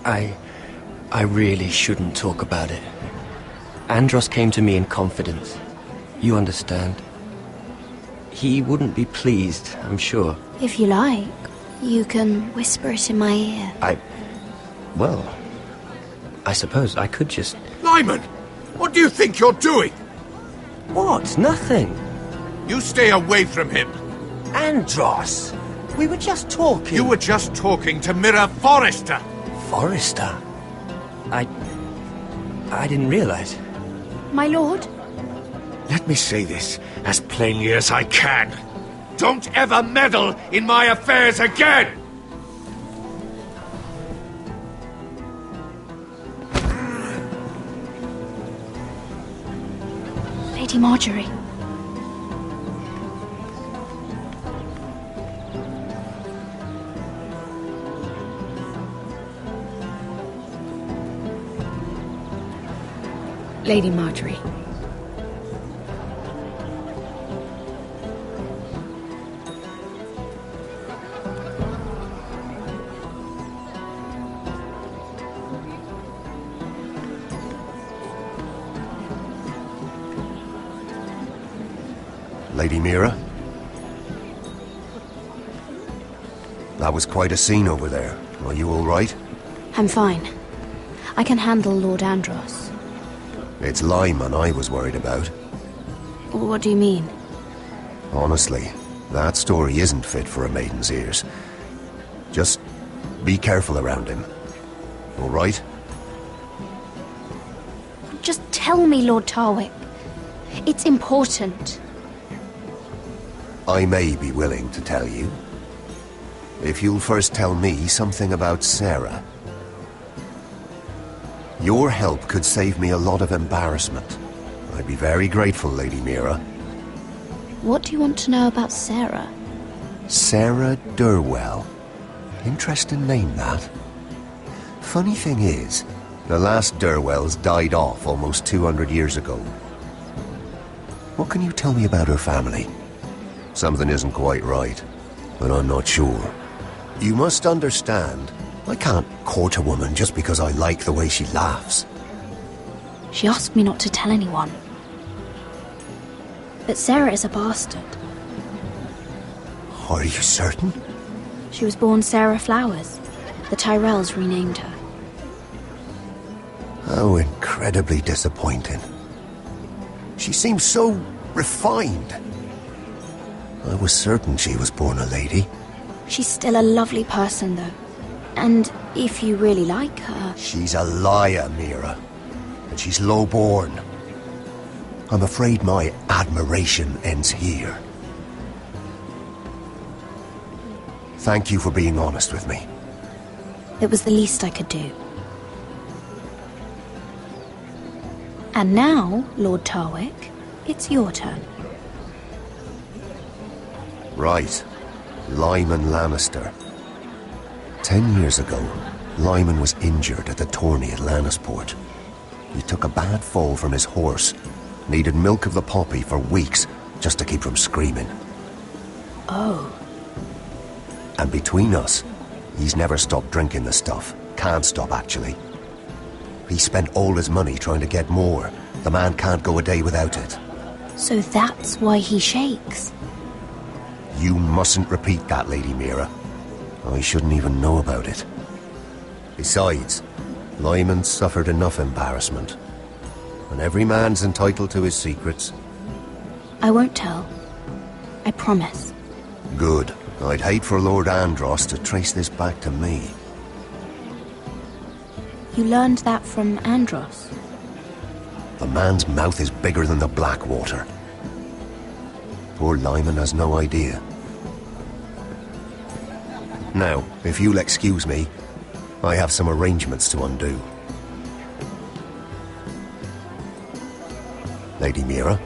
I really shouldn't talk about it. Andros came to me in confidence. You understand? He wouldn't be pleased, I'm sure. If you like, you can whisper it in my ear. Well, I suppose I could just... Lyman! What do you think you're doing? What? Nothing. You stay away from him. Andros! We were just talking. You were just talking to Mira Forrester. Forrester? I didn't realize. My lord? Let me say this as plainly as I can. Don't ever meddle in my affairs again! Lady Marjorie. Lady Marjorie. Lady Mira? That was quite a scene over there. Are you all right? I'm fine. I can handle Lord Andros. It's Lyman I was worried about. What do you mean? Honestly, that story isn't fit for a maiden's ears. Just be careful around him. All right? Just tell me, Lord Tarwick. It's important. I may be willing to tell you. If you'll first tell me something about Sarah. Your help could save me a lot of embarrassment. I'd be very grateful, Lady Mira. What do you want to know about Sarah? Sarah Durwell. Interesting name, that. Funny thing is, the last Durwells died off almost 200 years ago. What can you tell me about her family? Something isn't quite right, but I'm not sure. You must understand, I can't court a woman just because I like the way she laughs. She asked me not to tell anyone. But Sarah is a bastard. Are you certain? She was born Sarah Flowers. The Tyrells renamed her. How incredibly disappointing. She seems so refined. I was certain she was born a lady. She's still a lovely person, though. And if you really like her... She's a liar, Mira. And she's low-born. I'm afraid my admiration ends here. Thank you for being honest with me. It was the least I could do. And now, Lord Tarwick, it's your turn. Right. Lyman Lannister. 10 years ago, Lyman was injured at the tourney at Lannisport. He took a bad fall from his horse. Needed milk of the poppy for weeks just to keep from screaming. Oh. And between us, he's never stopped drinking the stuff. Can't stop, actually. He spent all his money trying to get more. The man can't go a day without it. So that's why he shakes. You mustn't repeat that, Lady Mira. I shouldn't even know about it. Besides, Lyman suffered enough embarrassment. and every man's entitled to his secrets. I won't tell. I promise. Good. I'd hate for Lord Andros to trace this back to me. You learned that from Andros? The man's mouth is bigger than the Blackwater. Poor Lyman has no idea. Now, if you'll excuse me, I have some arrangements to undo. Lady Mira?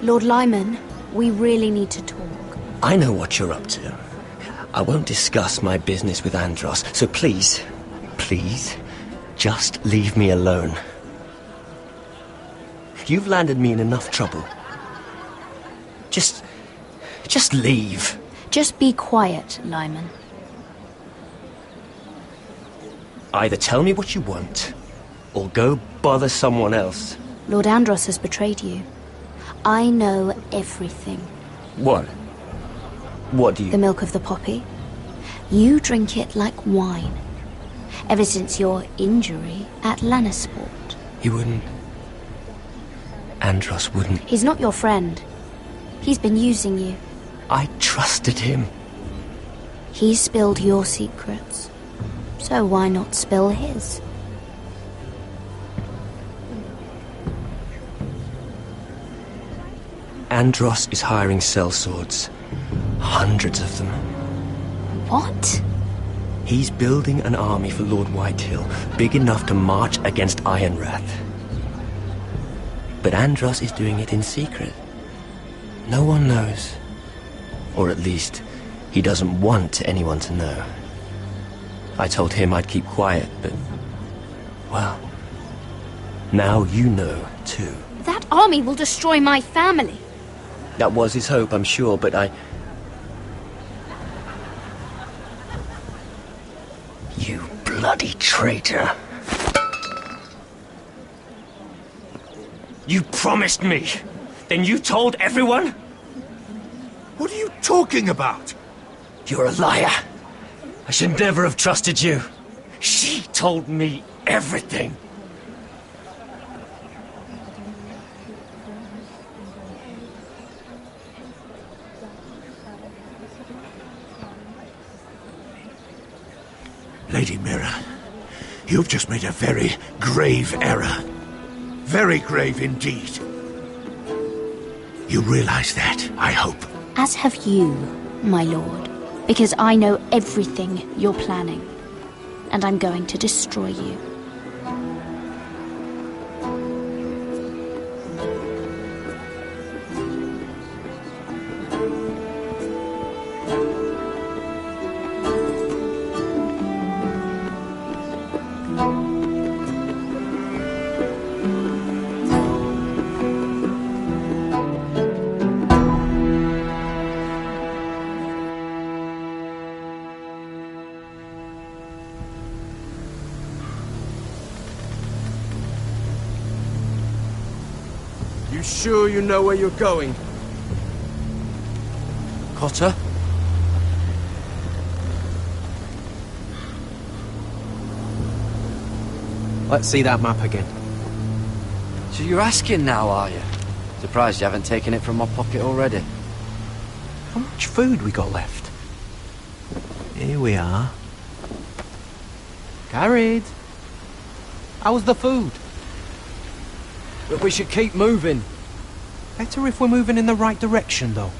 Lord Lyman, we really need to talk. I know what you're up to. I won't discuss my business with Andros, so please, just leave me alone. You've landed me in enough trouble. Just leave. Just be quiet, Lyman. Either tell me what you want, or go bother someone else. Lord Andros has betrayed you. I know everything. What? What do you... The milk of the poppy. You drink it like wine. Ever since your injury at Lannisport. He wouldn't... Andros wouldn't... He's not your friend. He's been using you. I trusted him. He spilled your secrets. So why not spill his? Andros is hiring sellswords. Hundreds of them. What? He's building an army for Lord Whitehill, big enough to march against Ironrath. But Andros is doing it in secret. No one knows. Or at least, he doesn't want anyone to know. I told him I'd keep quiet, but... well... now you know, too. That army will destroy my family. That was his hope, I'm sure, but I... You bloody traitor. You promised me. Then you told everyone? What are you talking about? You're a liar. I should never have trusted you. She told me everything. Lady Mira, you've just made a very grave error. Very grave indeed. You realize that, I hope. As have you, my lord. Because I know everything you're planning. And I'm going to destroy you. You sure you know where you're going? Cotter? Let's see that map again. So you're asking now, are you? Surprised you haven't taken it from my pocket already. How much food we got left? Here we are. Carried. How was the food? But we should keep moving. Better if we're moving in the right direction, though.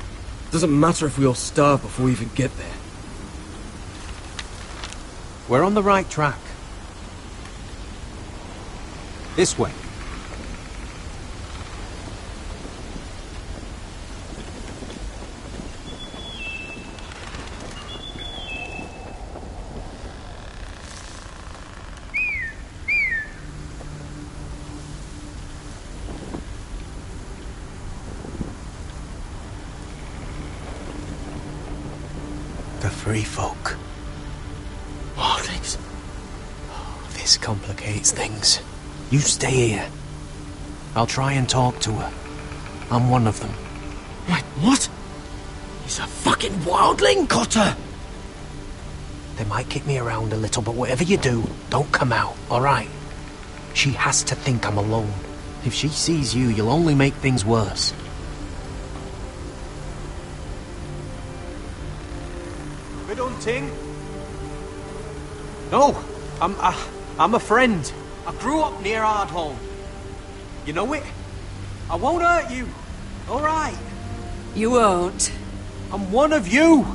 Doesn't matter if we all starve before we even get there. We're on the right track. This way. The free folk. Oh, thanks. This complicates things. You stay here. I'll try and talk to her. I'm one of them. Wait, what? He's a fucking wildling, Cotter! They might kick me around a little, but whatever you do, don't come out, alright? She has to think I'm alone. If she sees you, you'll only make things worse. We don't ting? No, I'm a friend. I grew up near Ardholm. You know it? I won't hurt you. Alright. You won't. I'm one of you.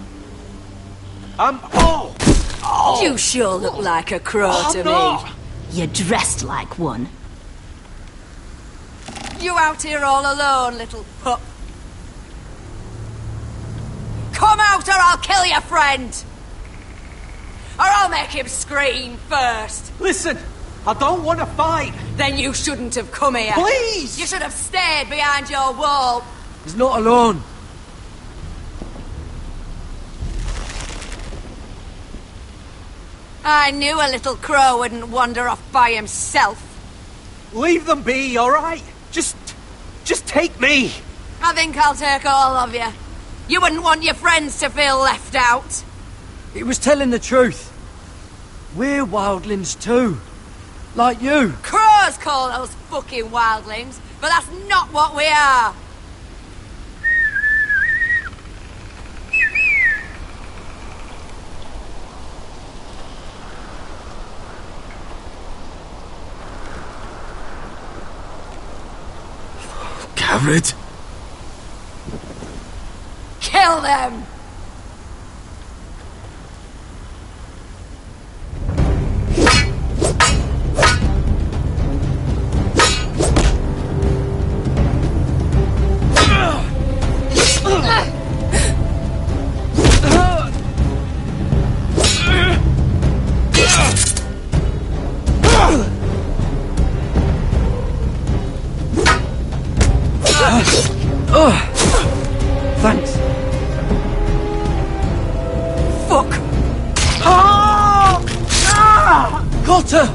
Oh! You sure look like a crow to not. me. You're dressed like one. You out here all alone, little pup? Come out or I'll kill your friend! Or I'll make him scream first. Listen, I don't want to fight. Then you shouldn't have come here. Please! You should have stayed behind your wall. He's not alone. I knew a little crow wouldn't wander off by himself. Leave them be, alright? Just take me. I think I'll take all of you. You wouldn't want your friends to feel left out. He was telling the truth. We're wildlings too. Like you. Crows call those fucking wildlings, but that's not what we are. Garrett. Kill them! Thanks. Fuck! Cotter!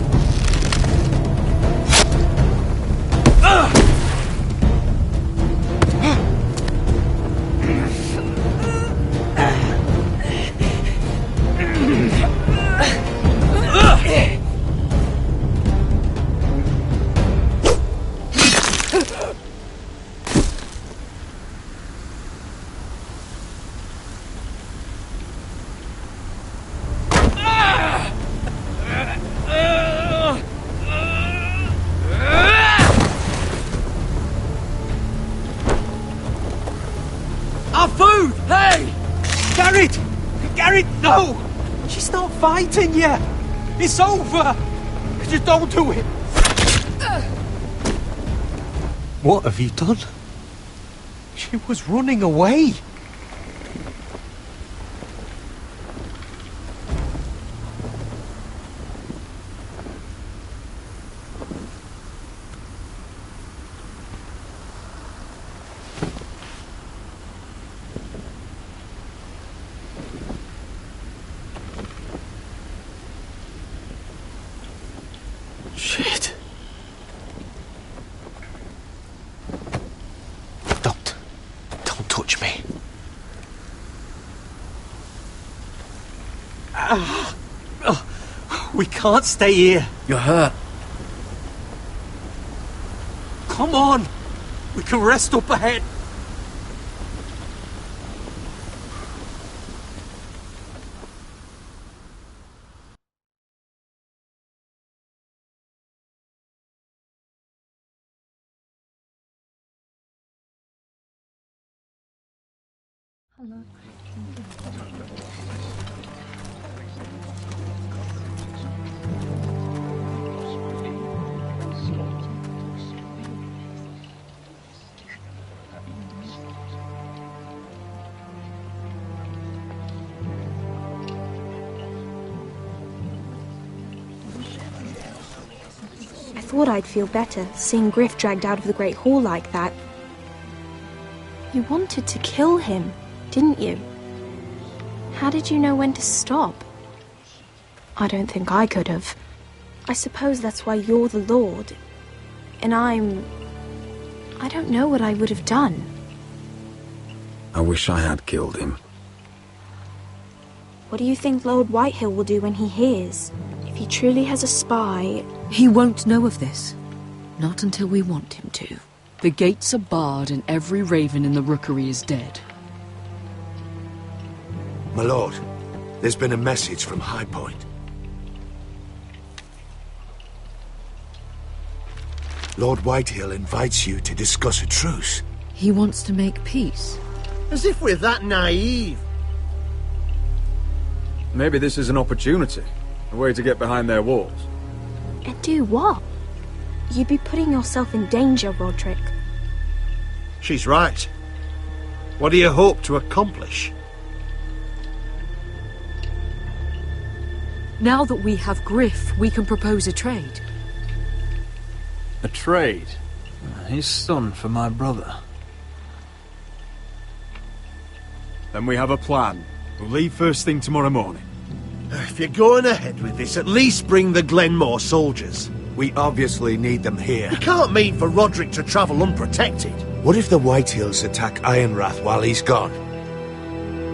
Our food! Hey! Garrett! Garrett, no! She's not fighting yet! It's over! Just don't do it! What have you done? She was running away! Shit. Don't touch me. We can't stay here. You're hurt. Come on! We can rest up ahead. I thought I'd feel better, seeing Griff dragged out of the Great Hall like that. You wanted to kill him, didn't you? How did you know when to stop? I don't think I could have. I suppose that's why you're the Lord. And I don't know what I would have done. I wish I had killed him. What do you think Lord Whitehill will do when he hears? If he truly has a spy... He won't know of this. Not until we want him to. The gates are barred and every raven in the rookery is dead. My lord, there's been a message from High Point. Lord Whitehill invites you to discuss a truce. He wants to make peace. As if we're that naive. Maybe this is an opportunity. A way to get behind their walls. And do what? You'd be putting yourself in danger, Roderick. She's right. What do you hope to accomplish? Now that we have Griff, we can propose a trade. A trade? His son for my brother. Then we have a plan. We'll leave first thing tomorrow morning. If you're going ahead with this, at least bring the Glenmore soldiers. We obviously need them here. You can't mean for Roderick to travel unprotected. What if the Whitehills attack Ironrath while he's gone?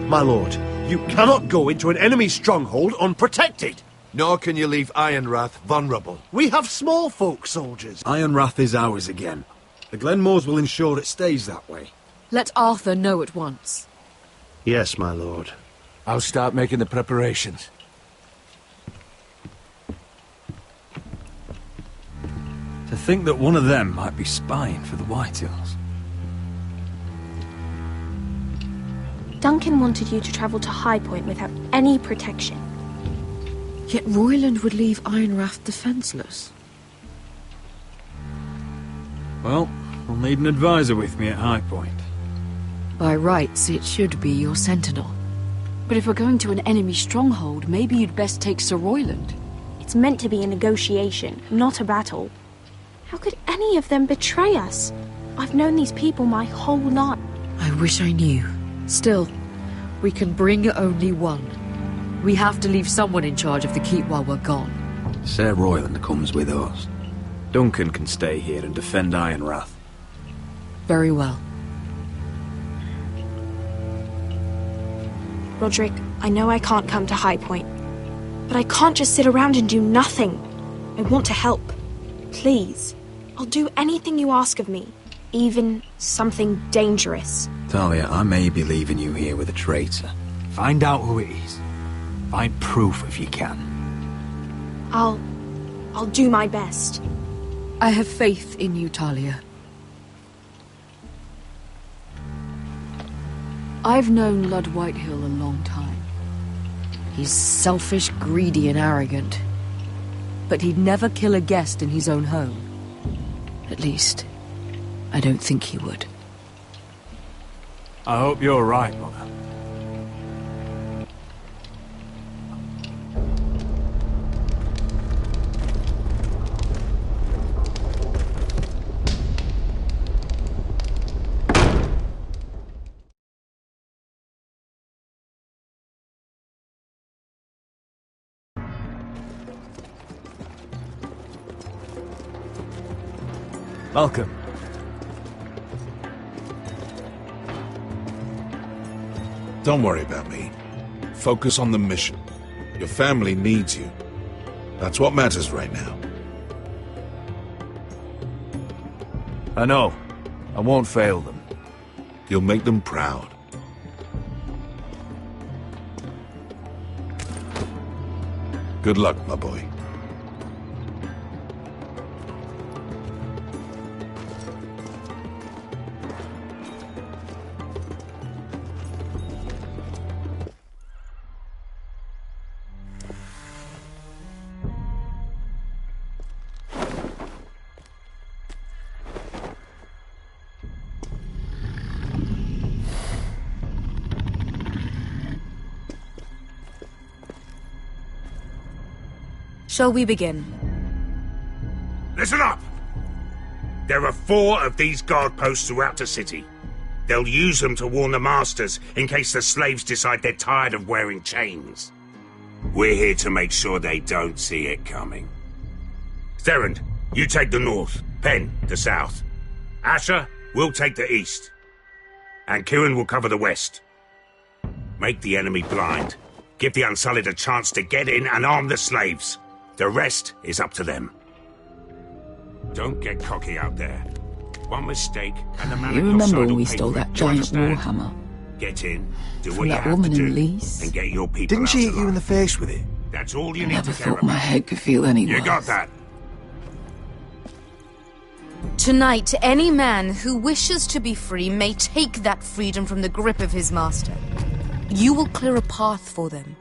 My lord, you cannot go into an enemy stronghold unprotected. Nor can you leave Ironrath vulnerable. We have small folk soldiers. Ironrath is ours again. The Glenmores will ensure it stays that way. Let Arthur know at once. Yes, my lord. I'll start making the preparations. To think that one of them might be spying for the Whitehills. Duncan wanted you to travel to High Point without any protection. Yet Royland would leave Ironrath defenseless. Well, I'll need an advisor with me at High Point. By rights, it should be your sentinel. But if we're going to an enemy stronghold, maybe you'd best take Sir Royland. It's meant to be a negotiation, not a battle. How could any of them betray us? I've known these people my whole life. I wish I knew. Still, we can bring only one. We have to leave someone in charge of the keep while we're gone. Sir Royland comes with us. Duncan can stay here and defend Ironrath. Very well. Roderick, I know I can't come to High Point, but I can't just sit around and do nothing. I want to help. Please. I'll do anything you ask of me, even something dangerous. Talia, I may be leaving you here with a traitor. Find out who it is. Find proof if you can. I'll do my best. I have faith in you, Talia. I've known Lord Whitehill a long time. He's selfish, greedy, and arrogant. But he'd never kill a guest in his own home. At least, I don't think he would. I hope you're right, Mother. Welcome. Don't worry about me. Focus on the mission. Your family needs you. That's what matters right now. I know. I won't fail them. You'll make them proud. Good luck, my boy. Shall we begin? Listen up! There are 4 of these guard posts throughout the city. They'll use them to warn the masters in case the slaves decide they're tired of wearing chains. We're here to make sure they don't see it coming. Therend, you take the north. Penn, the south. Asher, we'll take the east. And Kieran will cover the west. Make the enemy blind. Give the Unsullied a chance to get in and arm the slaves. The rest is up to them. Don't get cocky out there. One mistake and the man You at your remember side when will we pay stole for it. that Do you giant understand? warhammer? Get in, do From what you that have woman to in do, Leeds? and get your people Didn't out she hit alive. you in the face with it? That's all you need Never to care thought my about. head could feel any You worse. got that? Tonight, any man who wishes to be free may take that freedom from the grip of his master. You will clear a path for them,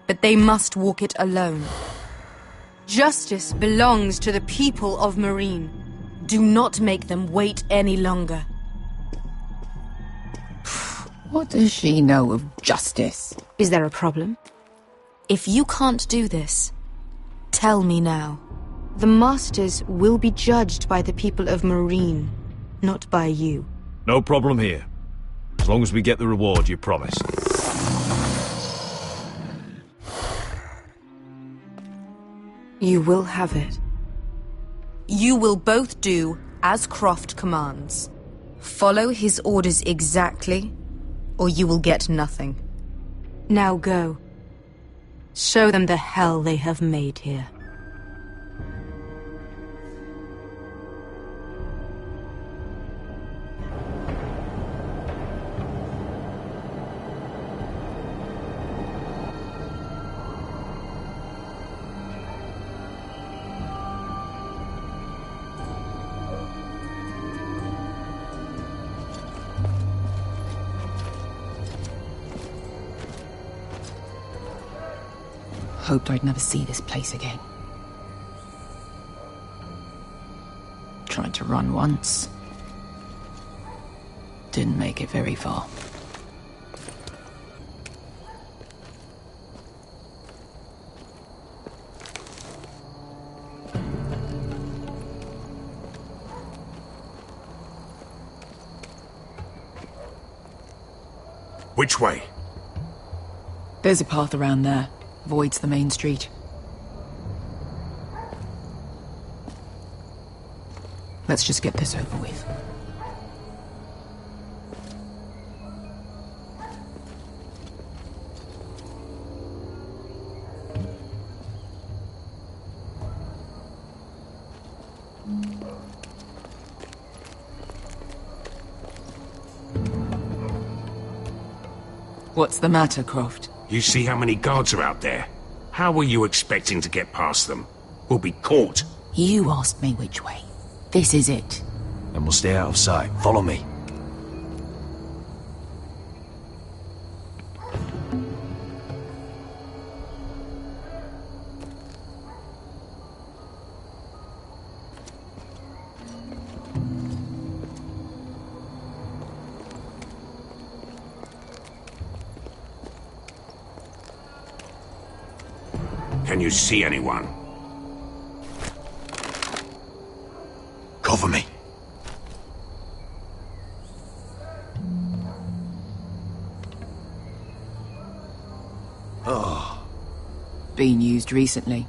but they must walk it alone. Justice belongs to the people of Marine. Do not make them wait any longer. What does she know of justice? Is there a problem? If you can't do this, tell me now. The Masters will be judged by the people of Marine, not by you. No problem here. As long as we get the reward you promised. You will have it. You will both do as Croft commands. Follow his orders exactly, or you will get nothing. Now go. Show them the hell they have made here. Hoped I'd never see this place again. Tried to run once. Didn't make it very far. Which way? There's a path around there. Voids the main street. Let's just get this over with. What's the matter, Croft? You see how many guards are out there? How were you expecting to get past them? We'll be caught. You asked me which way. This is it. And we'll stay out of sight. Follow me. Can you see anyone? Cover me. Oh. Been used recently.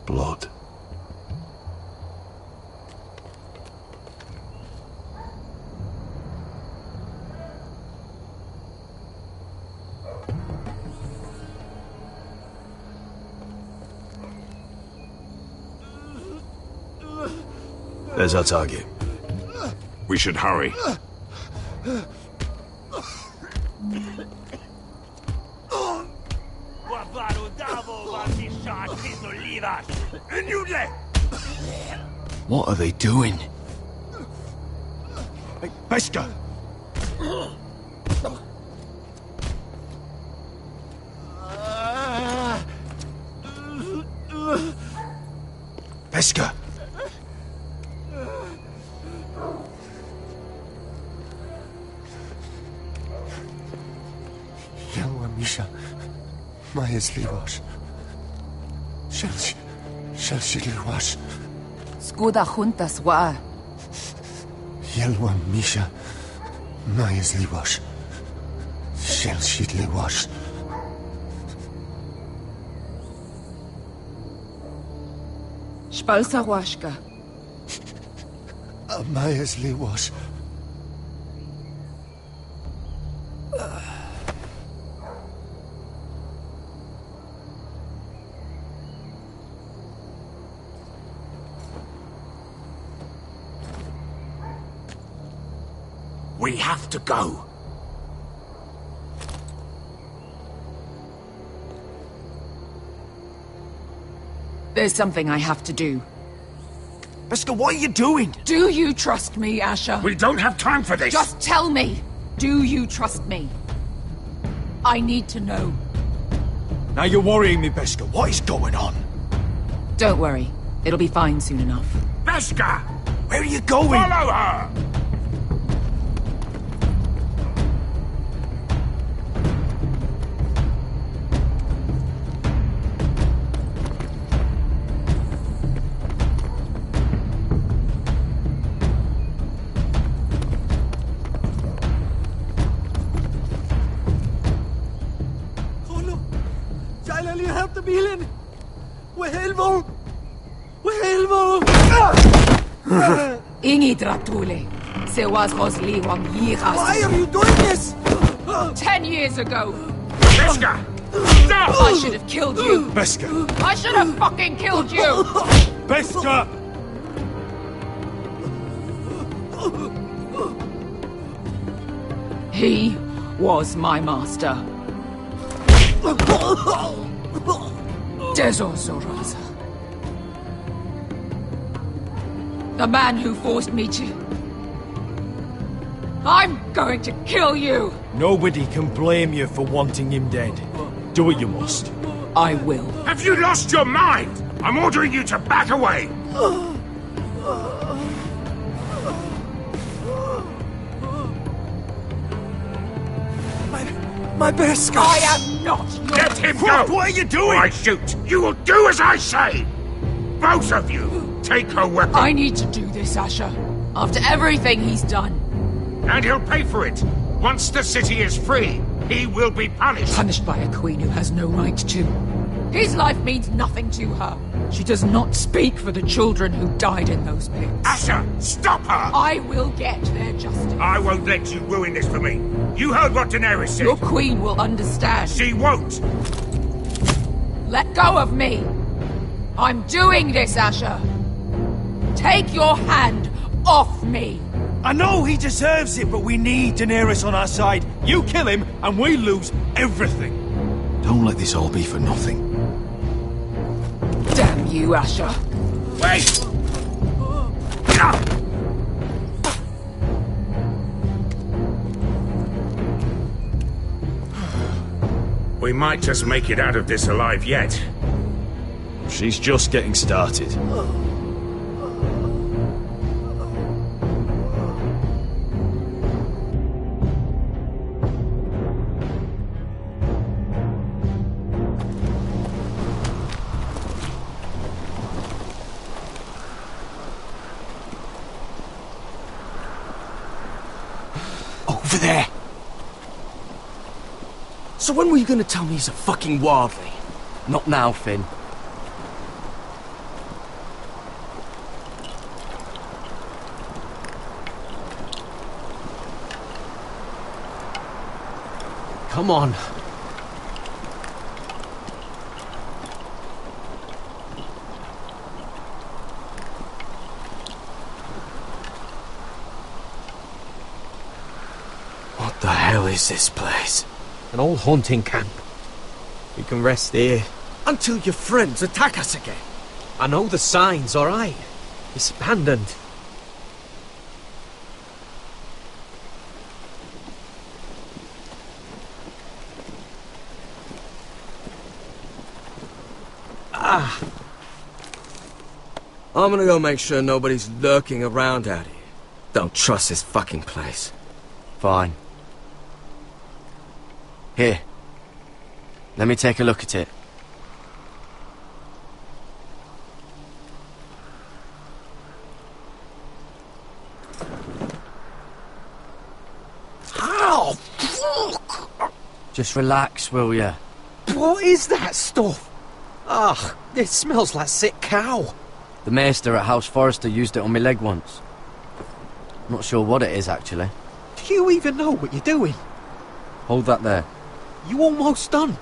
Blood. There's our target. We should hurry. What are they doing? Hey, Pesca! Pesca! Yelwa Misha, Majes Liwasz. Shelshi Liwasz. Skuda juntas wa. Yelwa Misha, Majes Liwasz. Shilshidluwas. Spalsa Washka. Amayasliwas. We have to go. There's something I have to do. Beskha, what are you doing? Do you trust me, Asher? We don't have time for this. Just tell me. Do you trust me? I need to know. Now you're worrying me, Beskha. What is going on? Don't worry. It'll be fine soon enough. Beskha! Where are you going? Follow her! Ingi Dratule. Se was Rosli Wang Yiras. Why are you doing this? 10 years ago. Beskha! Stop! I should have killed you. Beskha! I should have fucking killed you. Beskha! He was my master. Dezo Zoraza. The man who forced me to... I'm going to kill you! Nobody can blame you for wanting him dead. Do what you must. I will. Have you lost your mind? I'm ordering you to back away! My Beskha! I am not your... Let him go! What are you doing? Or I shoot! You will do as I say! Both of you! Take her weapon! I need to do this, Asher. After everything he's done. And he'll pay for it! Once the city is free, he will be punished! Punished by a queen who has no right to. His life means nothing to her. She does not speak for the children who died in those pits. Asher, stop her! I will get their justice. I won't let you ruin this for me. You heard what Daenerys said. Your queen will understand. She won't! Let go of me! I'm doing this, Asher! Take your hand off me! I know he deserves it, but we need Daenerys on our side. You kill him, and we lose everything. Don't let this all be for nothing. Damn you, Asher! Wait! We might just make it out of this alive yet. She's just getting started. Over there! So when were you gonna tell me he's a fucking wildling? Not now, Finn. Come on. What the hell is this place? An old hunting camp. We can rest here. Until your friends attack us again. I know the signs, alright? It's abandoned. I'm gonna go make sure nobody's lurking around out here. Don't trust this fucking place. Fine. Here. Let me take a look at it. How? Fuck! Just relax, will ya? What is that stuff? Ugh, it smells like sick cow. The maester at House Forrester used it on my leg once. Not sure what it is, actually. Do you even know what you're doing? Hold that there. You almost done.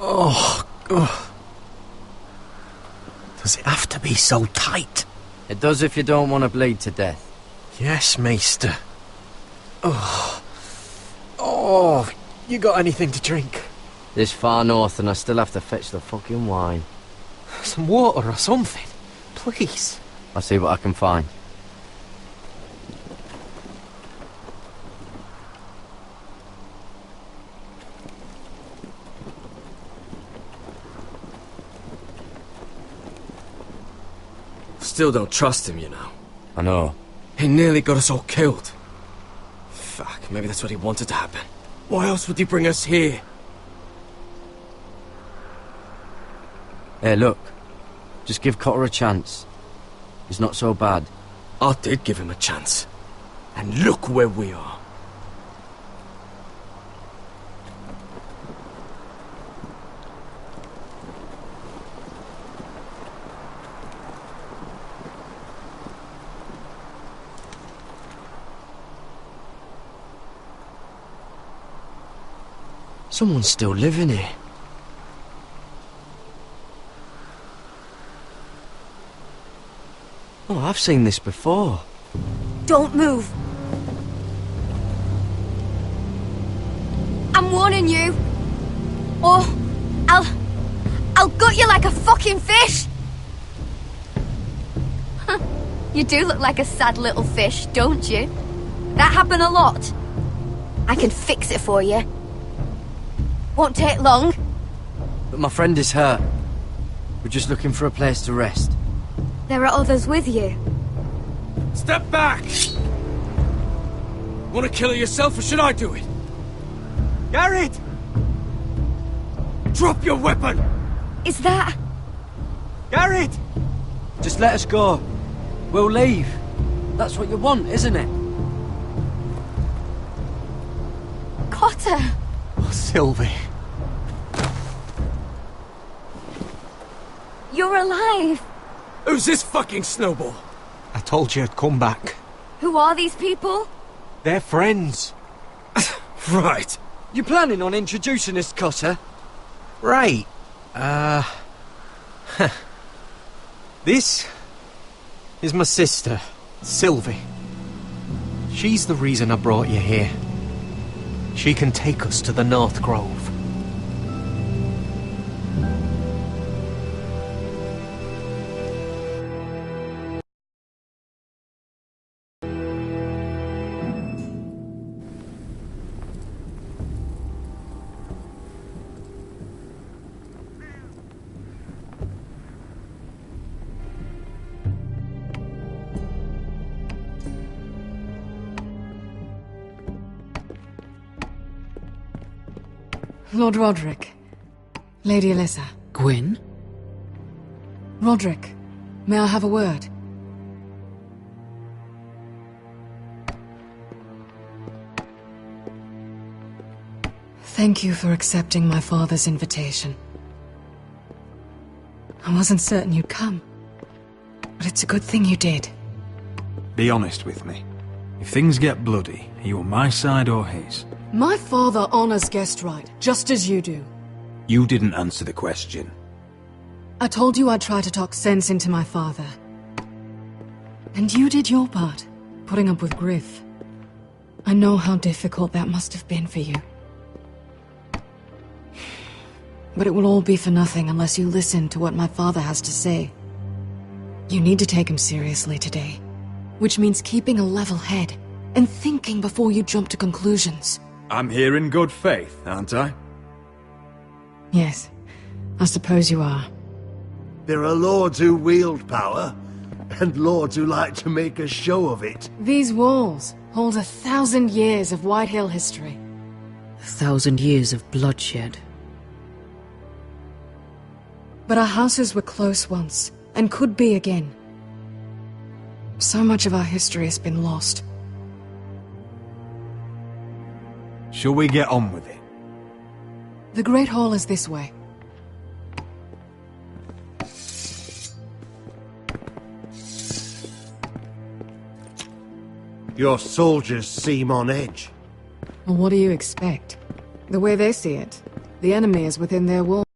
Oh, ugh. Does it have to be so tight? It does if you don't want to bleed to death. Yes, Maester. Oh, you got anything to drink? This far north and I still have to fetch the fucking wine. Some water or something, please. I'll see what I can find. Still don't trust him, you know. I know. He nearly got us all killed. Fuck, maybe that's what he wanted to happen. Why else would he bring us here? Hey, look. Just give Cotter a chance. He's not so bad. I did give him a chance. And look where we are. Someone's still living here. Oh, I've seen this before. Don't move. I'm warning you. Or I'll gut you like a fucking fish. You do look like a sad little fish, don't you? That happen a lot. I can fix it for you. Won't take long. But my friend is hurt. We're just looking for a place to rest. There are others with you. Step back! Want to kill her yourself, or should I do it? Garrett! Drop your weapon! Is that... Garrett! Just let us go. We'll leave. That's what you want, isn't it? Cotter! Oh, Sylvie. You're alive! Who's this fucking snowball? I told you I'd come back. Who are these people? They're friends. Right. You planning on introducing us, Cotter? Right. This is my sister, Sylvie. She's the reason I brought you here. She can take us to the North Grove. Lord Roderick. Lady Alyssa. Gwyn? Roderick, may I have a word? Thank you for accepting my father's invitation. I wasn't certain you'd come, but it's a good thing you did. Be honest with me. If things get bloody, are you on my side or his? My father honors guest right, just as you do. You didn't answer the question. I told you I'd try to talk sense into my father. And you did your part, putting up with Griff. I know how difficult that must have been for you. But it will all be for nothing unless you listen to what my father has to say. You need to take him seriously today, which means keeping a level head and thinking before you jump to conclusions. I'm here in good faith, aren't I? Yes, I suppose you are. There are lords who wield power, and lords who like to make a show of it. These walls hold 1,000 years of Whitehill history. 1,000 years of bloodshed. But our houses were close once, and could be again. So much of our history has been lost. Shall we get on with it? The Great Hall is this way. Your soldiers seem on edge. Well, what do you expect? The way they see it, the enemy is within their walls.